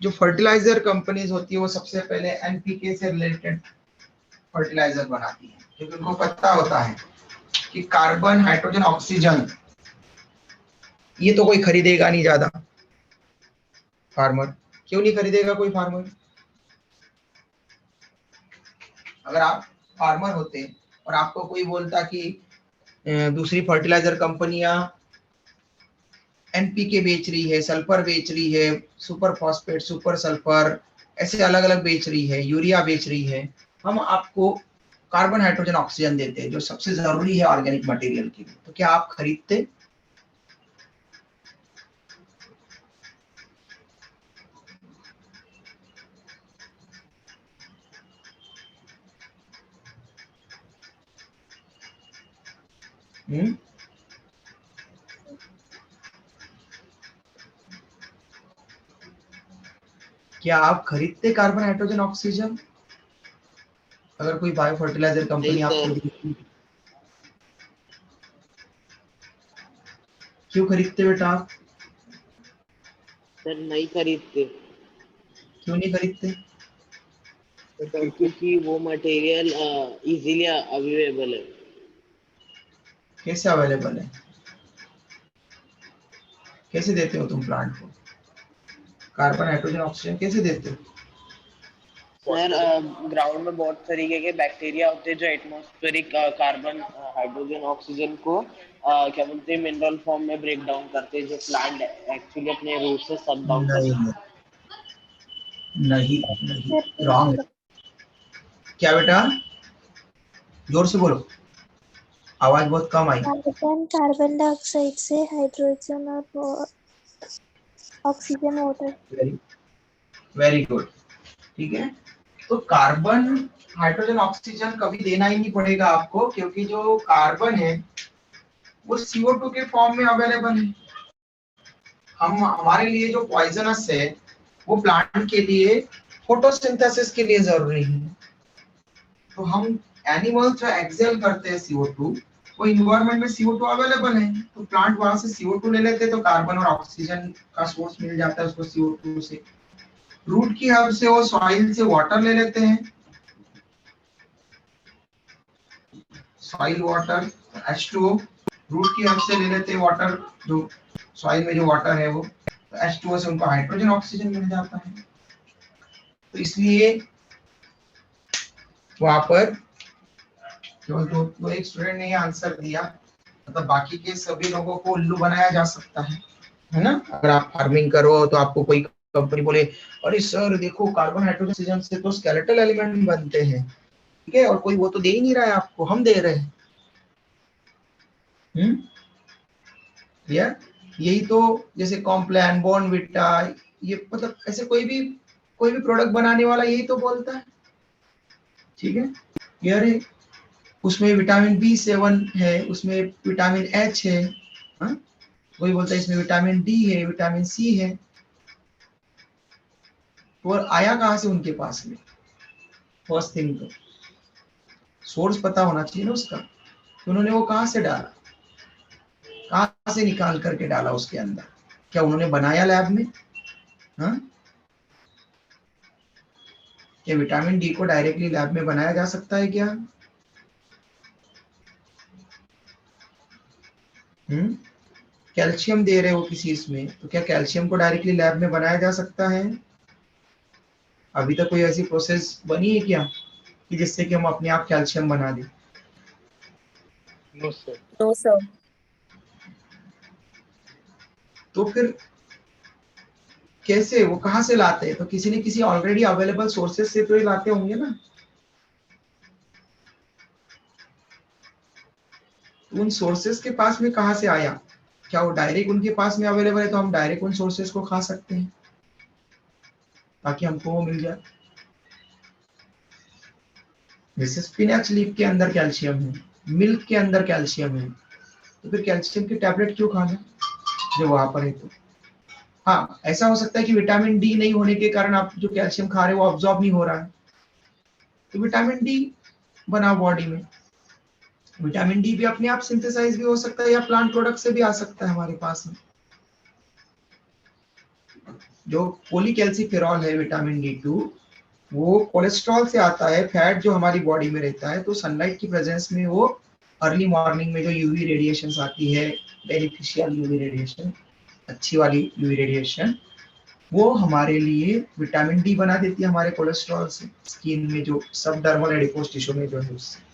जो फर्टिलाइजर कंपनीज होती है वो सबसे पहले एनपीके से रिलेटेड फर्टिलाइजर बनाती है, क्योंकि उनको पता होता है कि कार्बन, हाइड्रोजन, ऑक्सीजन ये तो कोई खरीदेगा नहीं ज्यादा फार्मर। क्यों नहीं खरीदेगा कोई फार्मर? अगर आप फार्मर होते और आपको कोई बोलता कि दूसरी फर्टिलाइजर कंपनियां एनपीके बेच रही है, सल्फर बेच रही है, सुपर फॉस्फेट, सुपर सल्फर, ऐसे अलग अलग बेच रही है, यूरिया बेच रही है, हम आपको कार्बन, हाइड्रोजन, ऑक्सीजन देते हैं जो सबसे जरूरी है ऑर्गेनिक मटेरियल के लिए, तो क्या आप खरीदते? क्या आप खरीदते कार्बन, हाइड्रोजन, ऑक्सीजन अगर कोई बायो फर्टिलाइजर कंपनी आपको देती? क्यों खरीदते बेटा आप? सर नहीं खरीदते, क्यों नहीं खरीदते? क्योंकि वो मटेरियल इजीली अवेलेबल है। कैसे अवेलेबल है? कैसे देते हो तुम प्लांट को कार्बन, हाइड्रोजन, ऑक्सीजन कैसे देते हो? सर ग्राउंड में बहुत तरीके के बैक्टीरिया होते हैं जो एटमॉस्फेरिक कार्बन, हाइड्रोजन, ऑक्सीजन को क्या बोलते हैं मिनरल फॉर्म में ब्रेक डाउन करते हैं, जो प्लांट एक्चुअली अपने रूट से सब डाउन कर नहीं सकते नहीं नहीं, रॉन्ग है। क्या बेटा? जोर से बोलो, आवाज बहुत कम आई। कार्बन डाइऑक्साइड से हाइड्रोजन और ऑक्सीजन, वाटर। वेरी गुड, ठीक है। तो कार्बन, हाइड्रोजन, ऑक्सीजन कभी देना ही नहीं पड़ेगा आपको, क्योंकि जो कार्बन है वो CO2 के फॉर्म में अवेलेबल है। हम हमारे लिए जो पॉइजनस है वो प्लांट के लिए फोटोसिंथेसिस के लिए जरूरी है। तो हम एनिमल्स जो एक्सेल करते हैं CO2, वो इन्वायरमेंट में CO2 अवेलेबल है, तो प्लांट वहां से CO2 ले लेते हैं, तो कार्बन और ऑक्सीजन का सोर्स मिल जाता है उसको CO2 से। रूट की हेल्प से वो सॉइल से वाटर ले लेते हैं, सॉइल वाटर H2O, रूट की हेल्प से ले लेते हैं वाटर, जो सॉइल में जो वाटर है वो, तो H2O से उनको हाइड्रोजन, ऑक्सीजन मिल जाता है। तो इसलिए वहां पर केवल दो एक स्टूडेंट ने आंसर दिया, मतलब बाकी के सभी लोगों को उल्लू बनाया जा सकता है ना। अगर आप फार्मिंग करो तो आपको कोई कंपनी बोले अरे सर देखो कार्बन हाइड्रोजन ऑक्सीजन से तो स्केलेटल एलिमेंट बनते हैं, ठीक है, और कोई वो तो दे ही नहीं रहा है आपको, हम दे रहे हैं। यार यही तो, जैसे कॉम्प्लान, बॉर्नविटा, ये मतलब ऐसे कोई भी प्रोडक्ट बनाने वाला यही तो बोलता है, ठीक है। यार उसमें विटामिन B7 है, उसमें विटामिन H है, हाँ? वही बोलता है इसमें विटामिन D है, विटामिन C है। तो आया कहाँ से उनके पास में? फर्स्ट थिंग तो सोर्स पता होना चाहिए ना उसका, तो उन्होंने वो कहाँ से डाला, कहाँ से निकाल करके डाला उसके अंदर? क्या उन्होंने बनाया लैब में? हाँ, क्या विटामिन D को डायरेक्टली लैब में बनाया जा सकता है क्या? कैल्शियम दे रहे हो किसी इसमें, तो क्या कैल्शियम को डायरेक्टली लैब में बनाया जा सकता है? अभी तक कोई ऐसी प्रोसेस बनी है क्या कि जिससे कि हम अपने आप कैल्शियम बना दें? No sir. No sir. तो फिर कैसे, वो कहाँ से लाते हैं? तो किसी ने किसी ऑलरेडी अवेलेबल सोर्सेज से तो ये लाते होंगे ना। उन सोर्सेज के पास में कहाँ से आया? क्या वो डायरेक्ट उनके पास में अवेलेबल है तो हम डायरेक्ट उन सोर्सेज को खा सकते हैं ताकि हमको वो मिल जाए? जैसे स्पिनच लीफ के अंदर कैल्शियम है, मिल्क के अंदर कैल्शियम है, तो फिर कैल्शियम की टैबलेट क्यों खाना जो वहां पर है? तो हाँ, ऐसा हो सकता है कि विटामिन D नहीं होने के कारण आप जो कैल्शियम खा रहे हो वो ऑब्जॉर्ब नहीं हो रहा है, तो विटामिन D बना बॉडी में। विटामिन D भी अपने आप सिंथेसाइज भी हो सकता है या प्लांट प्रोडक्ट से भी आ सकता है हमारे पास में। जो पॉलीकैल्सिफेरॉल है विटामिन D2, वो कोलेस्ट्रॉल से आता है, फैट जो हमारी बॉडी में रहता है, तो सनलाइट की प्रेजेंस में वो अर्ली मॉर्निंग में जो यूवी रेडिएशन आती है, बेनिफिशियल यूवी रेडिएशन, अच्छी वाली यूवी रेडिएशन, वो हमारे लिए विटामिन D बना देती है हमारे कोलेस्ट्रॉल से, स्किन में जो सब डर्मल एडिपोज टिश्यू में जो है उससे।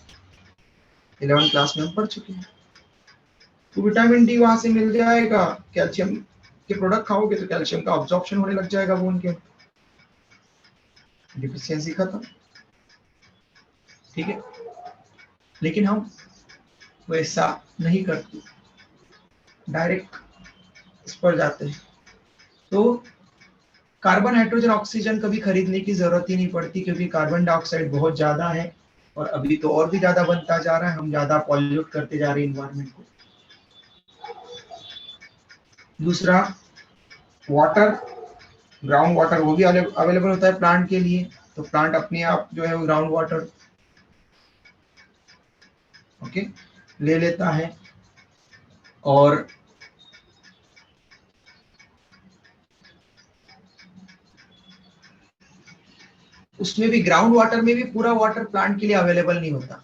11th क्लास में हम पढ़ चुके हैं। तो विटामिन D वहां से मिल जाएगा, कैल्शियम के प्रोडक्ट खाओगे तो कैल्शियम का अब्जॉर्प्शन होने लग जाएगा बोन के, डिफिशियंसी खत्म, ठीक है। लेकिन हम वैसा नहीं करते, डायरेक्ट इस पर जाते हैं। तो कार्बन हाइड्रोजन ऑक्सीजन कभी खरीदने की जरूरत ही नहीं पड़ती, क्योंकि कार्बन डाइऑक्साइड बहुत ज्यादा है और अभी तो और भी ज्यादा बनता जा रहा है, हम ज्यादा पॉल्यूट करते जा रहे हैं इन्वायरमेंट को। दूसरा, वाटर, ग्राउंड वाटर वो भी अवेलेबल होता है प्लांट के लिए, तो प्लांट अपने आप जो है वो ग्राउंड वाटर ओके ले लेता है। और उसमें भी ग्राउंड वाटर में भी पूरा वाटर प्लांट के लिए अवेलेबल नहीं होता।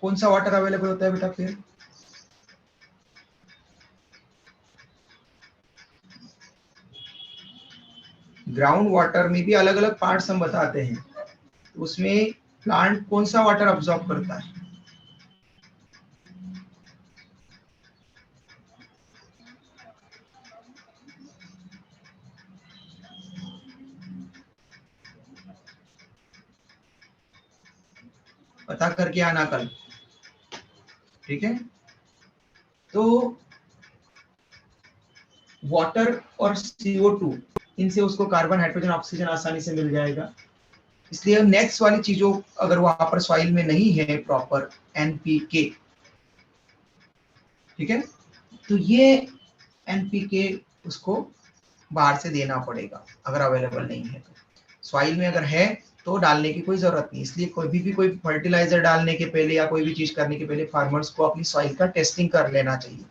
कौन सा वाटर अवेलेबल होता है बेटा फिर? ग्राउंड वाटर में भी अलग अलग पार्ट्स हम बताते हैं, तो उसमें प्लांट कौन सा वाटर अब्सॉर्ब करता है? पता करके आना कल, ठीक है। तो वाटर और CO2, इनसे उसको कार्बन हाइड्रोजन ऑक्सीजन आसानी से मिल जाएगा। इसलिए नेक्स्ट वाली चीजों अगर वहां पर सॉइल में नहीं है प्रॉपर NPK, ठीक है, तो ये NPK उसको बाहर से देना पड़ेगा अगर अवेलेबल नहीं है तो। सॉइल में अगर है तो डालने की कोई जरूरत नहीं। इसलिए कोई फर्टिलाइजर डालने के पहले या कोई भी चीज करने के पहले फार्मर्स को अपनी सॉइल का टेस्टिंग कर लेना चाहिए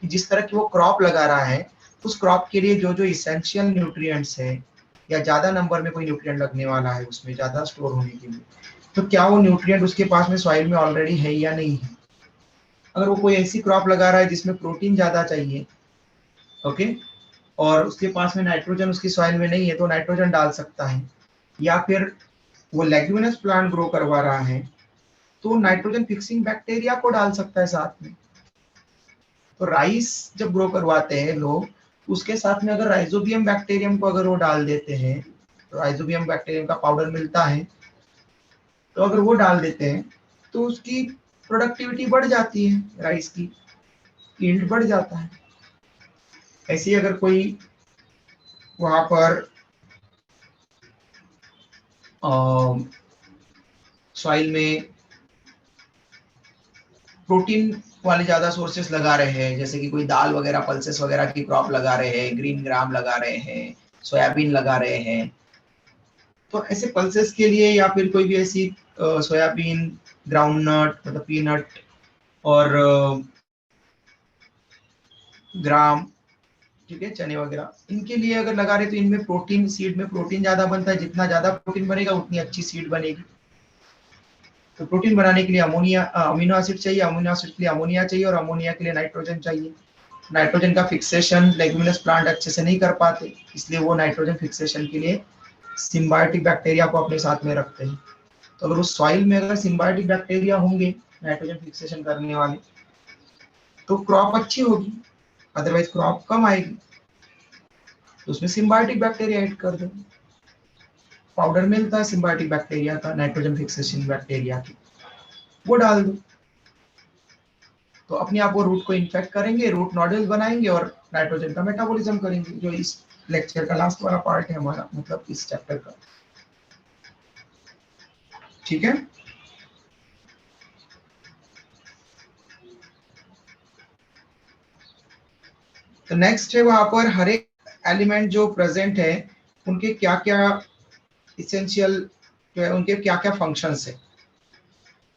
कि जिस तरह की वो क्रॉप लगा रहा है उस क्रॉप के लिए जो जो इसेंशियल न्यूट्रिएंट्स है या ज्यादा नंबर में कोई न्यूट्रिएंट लगने वाला है उसमें ज्यादा स्टोर होने के लिए, तो क्या वो न्यूट्रिएंट उसके पास में सॉइल में ऑलरेडी है या नहीं है। अगर वो कोई ऐसी क्रॉप लगा रहा है जिसमें प्रोटीन ज्यादा चाहिए, ओके, और उसके पास में नाइट्रोजन उसकी सॉइल में नहीं है, तो नाइट्रोजन डाल सकता है। या फिर वो लेग्यूमिनस प्लांट ग्रो करवा रहा है तो नाइट्रोजन फिक्सिंग बैक्टीरिया को डाल सकता है साथ में। तो राइस जब ग्रो करवाते हैं लोग, उसके साथ में अगर राइजोबियम बैक्टीरियम को अगर वो डाल देते हैं, तो राइजोबियम बैक्टीरियम का पाउडर मिलता है, तो अगर वो डाल देते हैं तो उसकी प्रोडक्टिविटी बढ़ जाती है, राइस की यील्ड बढ़ जाता है। ऐसे ही अगर कोई वहां पर सॉइल में प्रोटीन वाले ज्यादा सोर्सेस लगा रहे हैं, जैसे कि कोई दाल वगैरह पल्सेस वगैरह की क्रॉप लगा रहे हैं, ग्रीन ग्राम लगा रहे हैं, सोयाबीन लगा रहे हैं, तो ऐसे पल्सेस के लिए या फिर कोई भी ऐसी सोयाबीन, ग्राउंडनट मतलब पीनट और ग्राम, ठीक है, चने वगैरह, इनके लिए अगर लगा रहे तो इनमें प्रोटीन, सीड में प्रोटीन ज्यादा बनता है, जितना ज्यादा प्रोटीन बनेगा उतनी अच्छी सीड बनेगी। तो प्रोटीन बनाने के लिए अमीनो एसिड चाहिए, अमीनो एसिड के लिए अमोनिया चाहिए और अमोनिया के लिए नाइट्रोजन चाहिए। नाइट्रोजन का फिक्सेशन लेग्यूमिनस प्लांट अच्छे से नहीं कर पाते, इसलिए वो नाइट्रोजन फिक्सेशन के लिए सिम्बायोटिक बैक्टीरिया को अपने साथ में रखते हैं। तो अगर उस सॉइल में अगर सिम्बायोटिक बैक्टीरिया होंगे नाइट्रोजन फिक्सेशन करने वाले, तो क्रॉप अच्छी होगी, अदरवाइज क्रॉप कम आएगी। तो उसमें सिम्बायोटिक बैक्टीरिया ऐड कर दो, पाउडर मिलता है सिम्बायोटिक बैक्टीरिया का, नाइट्रोजन फिक्सेशन बैक्टीरिया की, वो डाल दो। तो अपने आप वो रूट को इन्फेक्ट करेंगे, रूट नोडल्स बनाएंगे और नाइट्रोजन का मेटाबॉलिज्म करेंगे, जो इस लेक्चर का लास्ट वाला पार्ट है हमारा, मतलब इस चैप्टर का। ठीक है, तो नेक्स्ट है वहां पर हर एक एलिमेंट जो प्रेजेंट है उनके क्या क्या इसेंशियल जो है, उनके क्या क्या फंक्शंस है,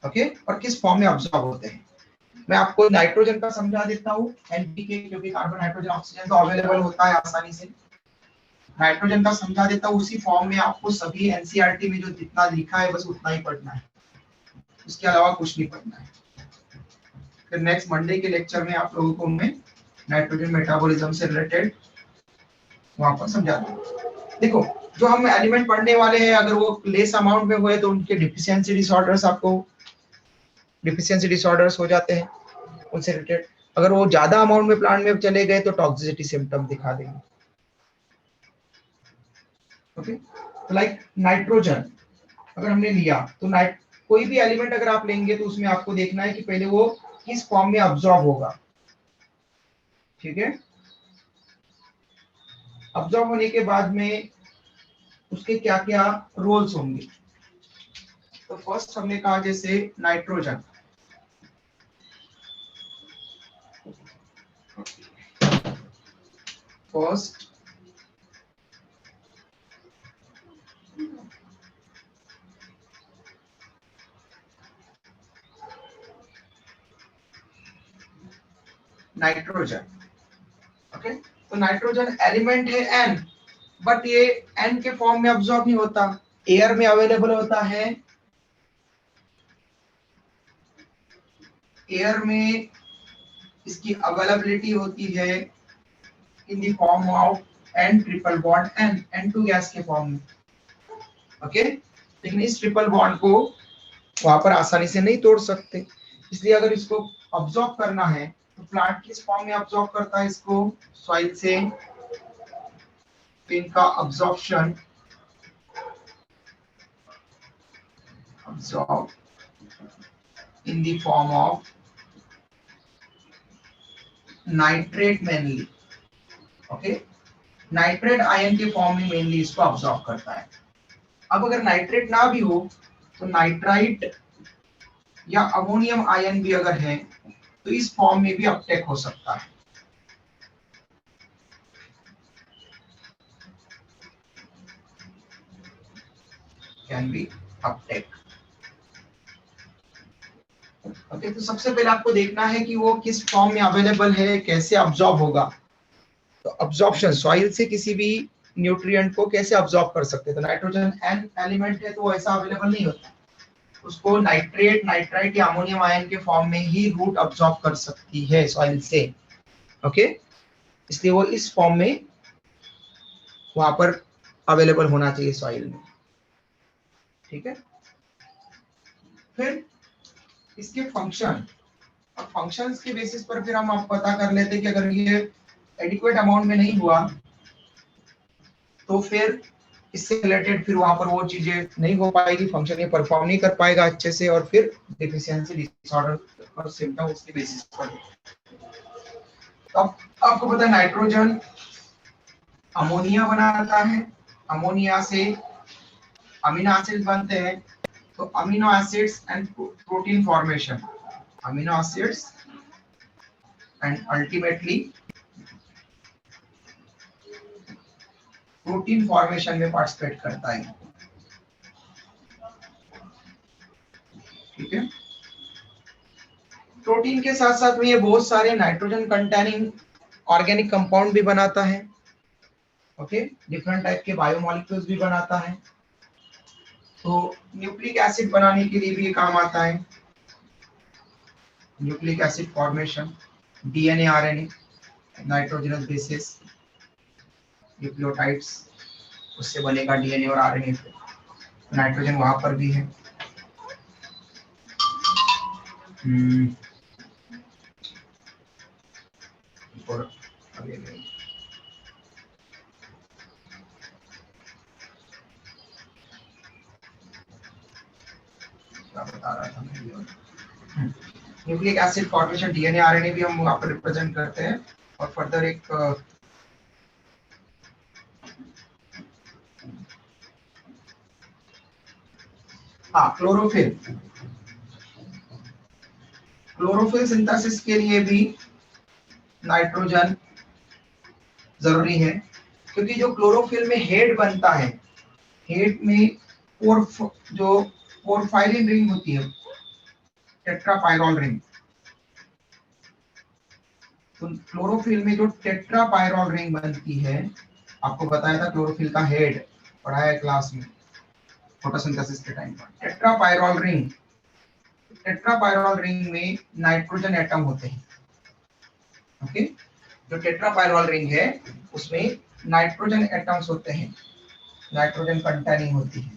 ओके, और किस फॉर्म में ऑब्जॉर्ब होते हैं। मैं आपको नाइट्रोजन का समझा देता हूँ, एनपीके, क्योंकि कार्बन हाइड्रोजन ऑक्सीजन तो अवेलेबल होता है आसानी से। नाइट्रोजन का समझा देता हूँ, उसी फॉर्म में आपको सभी एनसीईआरटी में जो जितना लिखा है बस उतना ही पढ़ना है, उसके अलावा कुछ नहीं पढ़ना है। फिर नेक्स्ट मंडे के लेक्चर में आप लोगों को मैं नाइट्रोजन मेटाबॉलिज्म से रिलेटेड वहां पर समझा दूंगा। देखो, जो हम एलिमेंट पढ़ने वाले हैं, अगर वो लेस अमाउंट में हुए तो उनके डिफिशियंसी डिसऑर्डर्स, आपको डिफिशियंसी डिसऑर्डर्स हो जाते हैं उनसे रिलेटेड। अगर वो ज्यादा अमाउंट में प्लांट में चले गए तो टॉक्सिसिटी सिम्टम दिखा देंगे। ओके, तो लाइक नाइट्रोजन अगर हमने लिया तो कोई भी एलिमेंट अगर आप लेंगे तो उसमें आपको देखना है कि पहले वो किस फॉर्म में अब्सॉर्ब होगा। ठीक है, अब्सॉर्ब होने के बाद में उसके क्या क्या रोल्स होंगे। तो फर्स्ट हमने कहा जैसे नाइट्रोजन, फर्स्ट नाइट्रोजन, ओके, तो नाइट्रोजन एलिमेंट है एन, बट ये एन के फॉर्म में अब्सॉर्ब नहीं होता, एयर में अवेलेबल होता है। एयर में इसकी अवेलेबिलिटी होती है in the form of N triple bond N, N2 gas के फॉर्म में, ओके। लेकिन इस ट्रिपल बॉन्ड को वहां पर आसानी से नहीं तोड़ सकते, इसलिए अगर इसको अब्सॉर्ब करना है तो प्लांट किस फॉर्म में अब्सॉर्ब करता है इसको, सॉइल से। इनका absorption absorb in the form of nitrate mainly, okay, nitrate ion के फॉर्म में मेनली इसको अब्सॉर्ब करता है। अब अगर नाइट्रेट ना भी हो तो नाइट्राइट या अमोनियम आयन भी अगर है तो इस फॉर्म में भी अपटेक हो सकता है, कैन बी अपटेक। ओके, तो सबसे पहले आपको देखना है कि वो किस फॉर्म में अवेलेबल है, कैसे अब्सॉर्ब होगा। तो अब्सॉर्प्शन, सॉइल से किसी भी न्यूट्रिएंट को कैसे अब्सॉर्ब कर सकते हैं, तो नाइट्रोजन एन एलिमेंट है तो वो ऐसा अवेलेबल नहीं होता, उसको नाइट्रेट, नाइट्राइट या अमोनियम आयन के फॉर्म में ही रूट अब्सॉर्ब कर सकती है सॉइल से, ओके। इसलिए वो इस फॉर्म में वहां पर अवेलेबल होना चाहिए सॉइल में। ठीक है। फिर इसके फंक्शन, अब फंक्शंस के बेसिस पर फिर हम आप पता कर लेते हैं कि अगर ये एडिक्वेट अमाउंट में नहीं हुआ तो फिर इससे रिलेटेड फिर वहां पर वो चीजें नहीं हो पाएगी, फंक्शन ये परफॉर्म नहीं कर पाएगा अच्छे से, और फिर डिफिशियंसी डिसऑर्डर और सिम्टम उसके बेसिस पर। अब आपको पता है नाइट्रोजन अमोनिया बनाता है, अमोनिया से अमीनो एसिड्स बनते हैं, तो amino acids and protein formation, amino acids and ultimately protein formation में पार्टिसिपेट करता है। ठीक है। प्रोटीन के साथ साथ में ये बहुत सारे नाइट्रोजन कंटेनिंग ऑर्गेनिक कंपाउंड भी बनाता है। ओके, डिफरेंट टाइप के बायोमोलिक्यूल्स भी बनाता है। तो न्यूक्लिक एसिड बनाने के लिए भी ये काम आता है, nucleic acid formation, DNA RNA, nitrogenous bases, nucleotides, उससे बनेगा डीएनए और आरएनए। नाइट्रोजन वहां पर भी है। और आगे क्या बता रहा था मैं, nucleic acid formation, DNA RNA भी हम वहां पर रिप्रेजेंट करते हैं। और फर्दर एक क्लोरोफिल, क्लोरोफिल सिंथेसिस के लिए भी नाइट्रोजन जरूरी है, क्योंकि जो क्लोरोफिल में हेड बनता है, हेड में जो पोरफायरिन रिंग होती है, टेट्रापायरोल रिंग, तो क्लोरोफिल में जो टेट्रापायरोल रिंग बनती है, आपको बताया था क्लोरोफिल का हेड पढ़ाया है क्लास में फोटोसिंथेसिस के टाइम पर। टेट्रापायरोल रिंग में नाइट्रोजन एटम होते हैं। ओके, जो टेट्रापायरोल रिंग है उसमें नाइट्रोजन एटम्स होते हैं, नाइट्रोजन कंटेनिंग होती है।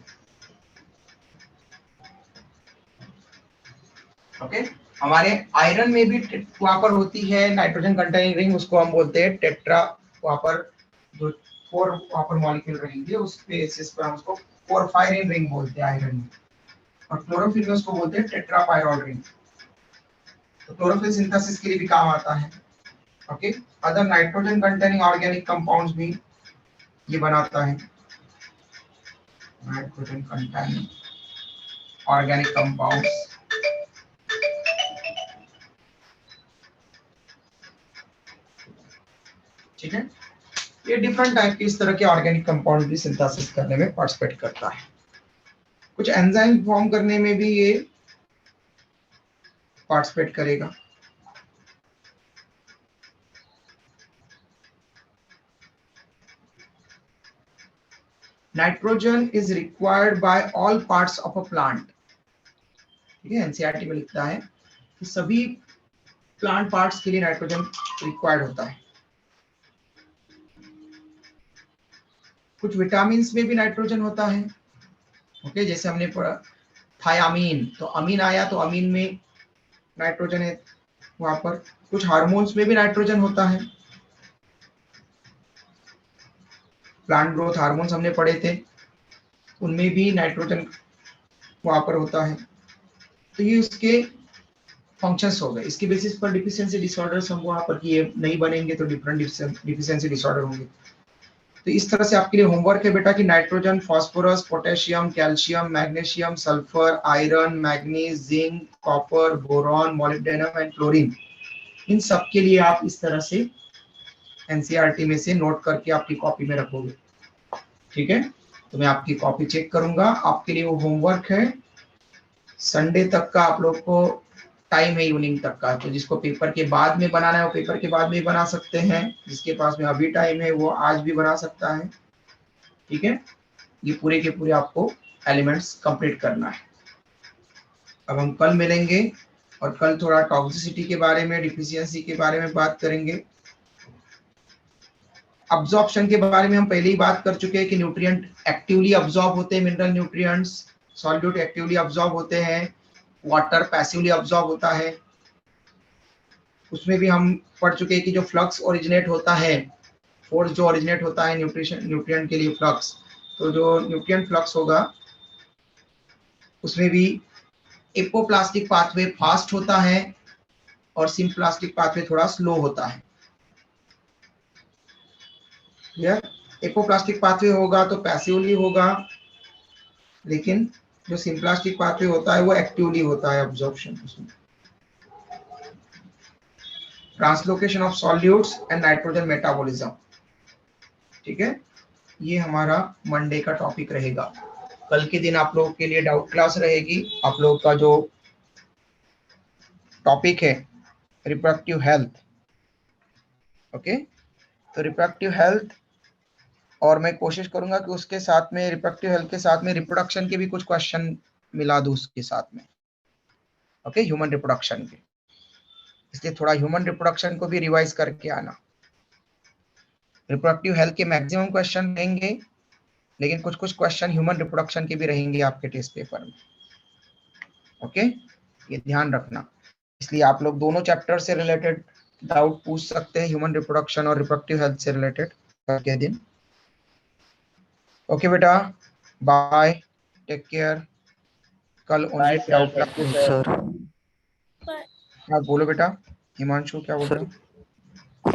ओके, हमारे आयरन में भी वहां पर होती है नाइट्रोजन कंटेनिंग रिंग, उसको हम बोलते हैं टेट्रा, वहां पर जो 4 वहां पर मॉलिक्यूल रहेंगे उस बेसिस पर हम उसको पोरफायरिन रिंग बोलते हैं आयरन में। और क्लोरोफिल में उसको बोलते हैं टेट्रापायरोल रिंग। तो क्लोरोफिल सिंथेसिस के लिए भी काम आता है। Okay, other nitrogen containing organic compounds भी ये बनाता है, नाइट्रोजन कंटेनिंग ऑर्गेनिक कंपाउंड्स। ठीक है, ये डिफरेंट टाइप के इस तरह के ऑर्गेनिक कंपाउंड भी सिंथेसिस करने में पार्टिसिपेट करता है। कुछ एंजाइम फॉर्म करने में भी ये पार्टिसिपेट करेगा। Nitrogen is required by all parts of a plant. ठीक है, एनसीईआरटी में लिखता है कि सभी प्लांट पार्ट्स के लिए नाइट्रोजन रिक्वायर्ड होता है। कुछ विटामिन में भी नाइट्रोजन होता है। ओके, जैसे हमने पढ़ा थायामीन, तो अमीन आया तो अमीन में नाइट्रोजन है वहां पर। कुछ हार्मोन्स में भी नाइट्रोजन होता है, प्लांट ग्रोथ हार्मोन्स हमने पढ़े थे, उनमें भी नाइट्रोजन वहां पर होता है। तो ये उसके फंक्शंस हो गए। इसके बेसिस पर डिफिशियंसी डिसऑर्डर्स हम वहां पर ये नहीं बनेंगे तो डिफरेंट डिफिशियंसी डिसऑर्डर होंगे। तो इस तरह से आपके लिए होमवर्क है बेटा कि nitrogen, phosphorus, potassium, calcium, magnesium, sulphur, iron, manganese, zinc, copper, boron, molybdenum and chlorine, इन सब के लिए आप इस तरह से एनसीईआरटी में से नोट करके आपकी कॉपी में रखोगे। ठीक है, तो मैं आपकी कॉपी चेक करूंगा। आपके लिए वो होमवर्क है, संडे तक का आप लोग को टाइम है, इवनिंग तक का। तो जिसको पेपर के बाद में बनाना है वो पेपर के बाद में बना सकते हैं, जिसके पास में अभी टाइम है वो आज भी बना सकता है। ठीक है, ये पूरे के पूरे आपको एलिमेंट्स कंप्लीट करना है। अब हम कल मिलेंगे और कल थोड़ा टॉक्सिसिटी के बारे में, डिफिशियंसी के बारे में बात करेंगे। अब्जॉर्प्शन के बारे में हम पहले ही बात कर चुके हैं कि न्यूट्रिएंट एक्टिवली अब्जॉर्ब होते हैं, mineral nutrients, solute actively absorb होते हैं, वाटर पैसिवली अब्सॉर्ब होता है। उसमें भी हम पढ़ चुके हैं कि जो फ्लक्स ओरिजिनेट होता है, फोर्स जो ओरिजिनेट होता है न्यूट्रिएंट के लिए फ्लक्स, तो जो न्यूट्रिएंट फ्लक्स होगा उसमें भी एपोप्लास्टिक पाथवे फास्ट होता है और सिम्प्लास्टिक पाथवे थोड़ा स्लो होता है। क्लियर? एपोप्लास्टिक पाथवे होगा तो पैसिवली होगा, लेकिन जो सिम्प्लास्टिक पाथवे होता है वो एक्टिवली होता है अब्जॉर्प्शन उसमें। Translocation of solutes and nitrogen metabolism, ठीक है, ये हमारा मंडे का टॉपिक रहेगा। कल के दिन आप लोगों के लिए डाउट क्लास रहेगी। आप लोगों का जो टॉपिक है रिप्रोडक्टिव हेल्थ, ओके, तो रिप्रोडक्टिव हेल्थ, और मैं कोशिश करूंगा कि उसके साथ में रिप्रोडक्टिव हेल्थ के साथ में रिप्रोडक्शन के भी कुछ क्वेश्चन मिला दूं उसके साथ में, ओके, ह्यूमन रिप्रोडक्शन के। इसलिए थोड़ा ह्यूमन रिप्रोडक्शन को भी रिवाइज करके आना। रिप्रोडक्टिव हेल्थ के मैक्सिमम क्वेश्चन रहेंगे, लेकिन कुछ कुछ क्वेश्चन ह्यूमन रिप्रोडक्शन के भी रहेंगे आपके टेस्ट पेपर में, ओके, ये ध्यान रखना। इसलिए आप लोग दोनों चैप्टर से रिलेटेड डाउट पूछ सकते हैं, ह्यूमन रिप्रोडक्शन और रिप्रोडक्टिव हेल्थ से रिलेटेड कल के दिन। ओके बेटा, बाय, टेक केयर। कल ओनली डाउट क्लास। सर हाँ बोलो बेटा, हिमांशु क्या बोल रहे हो?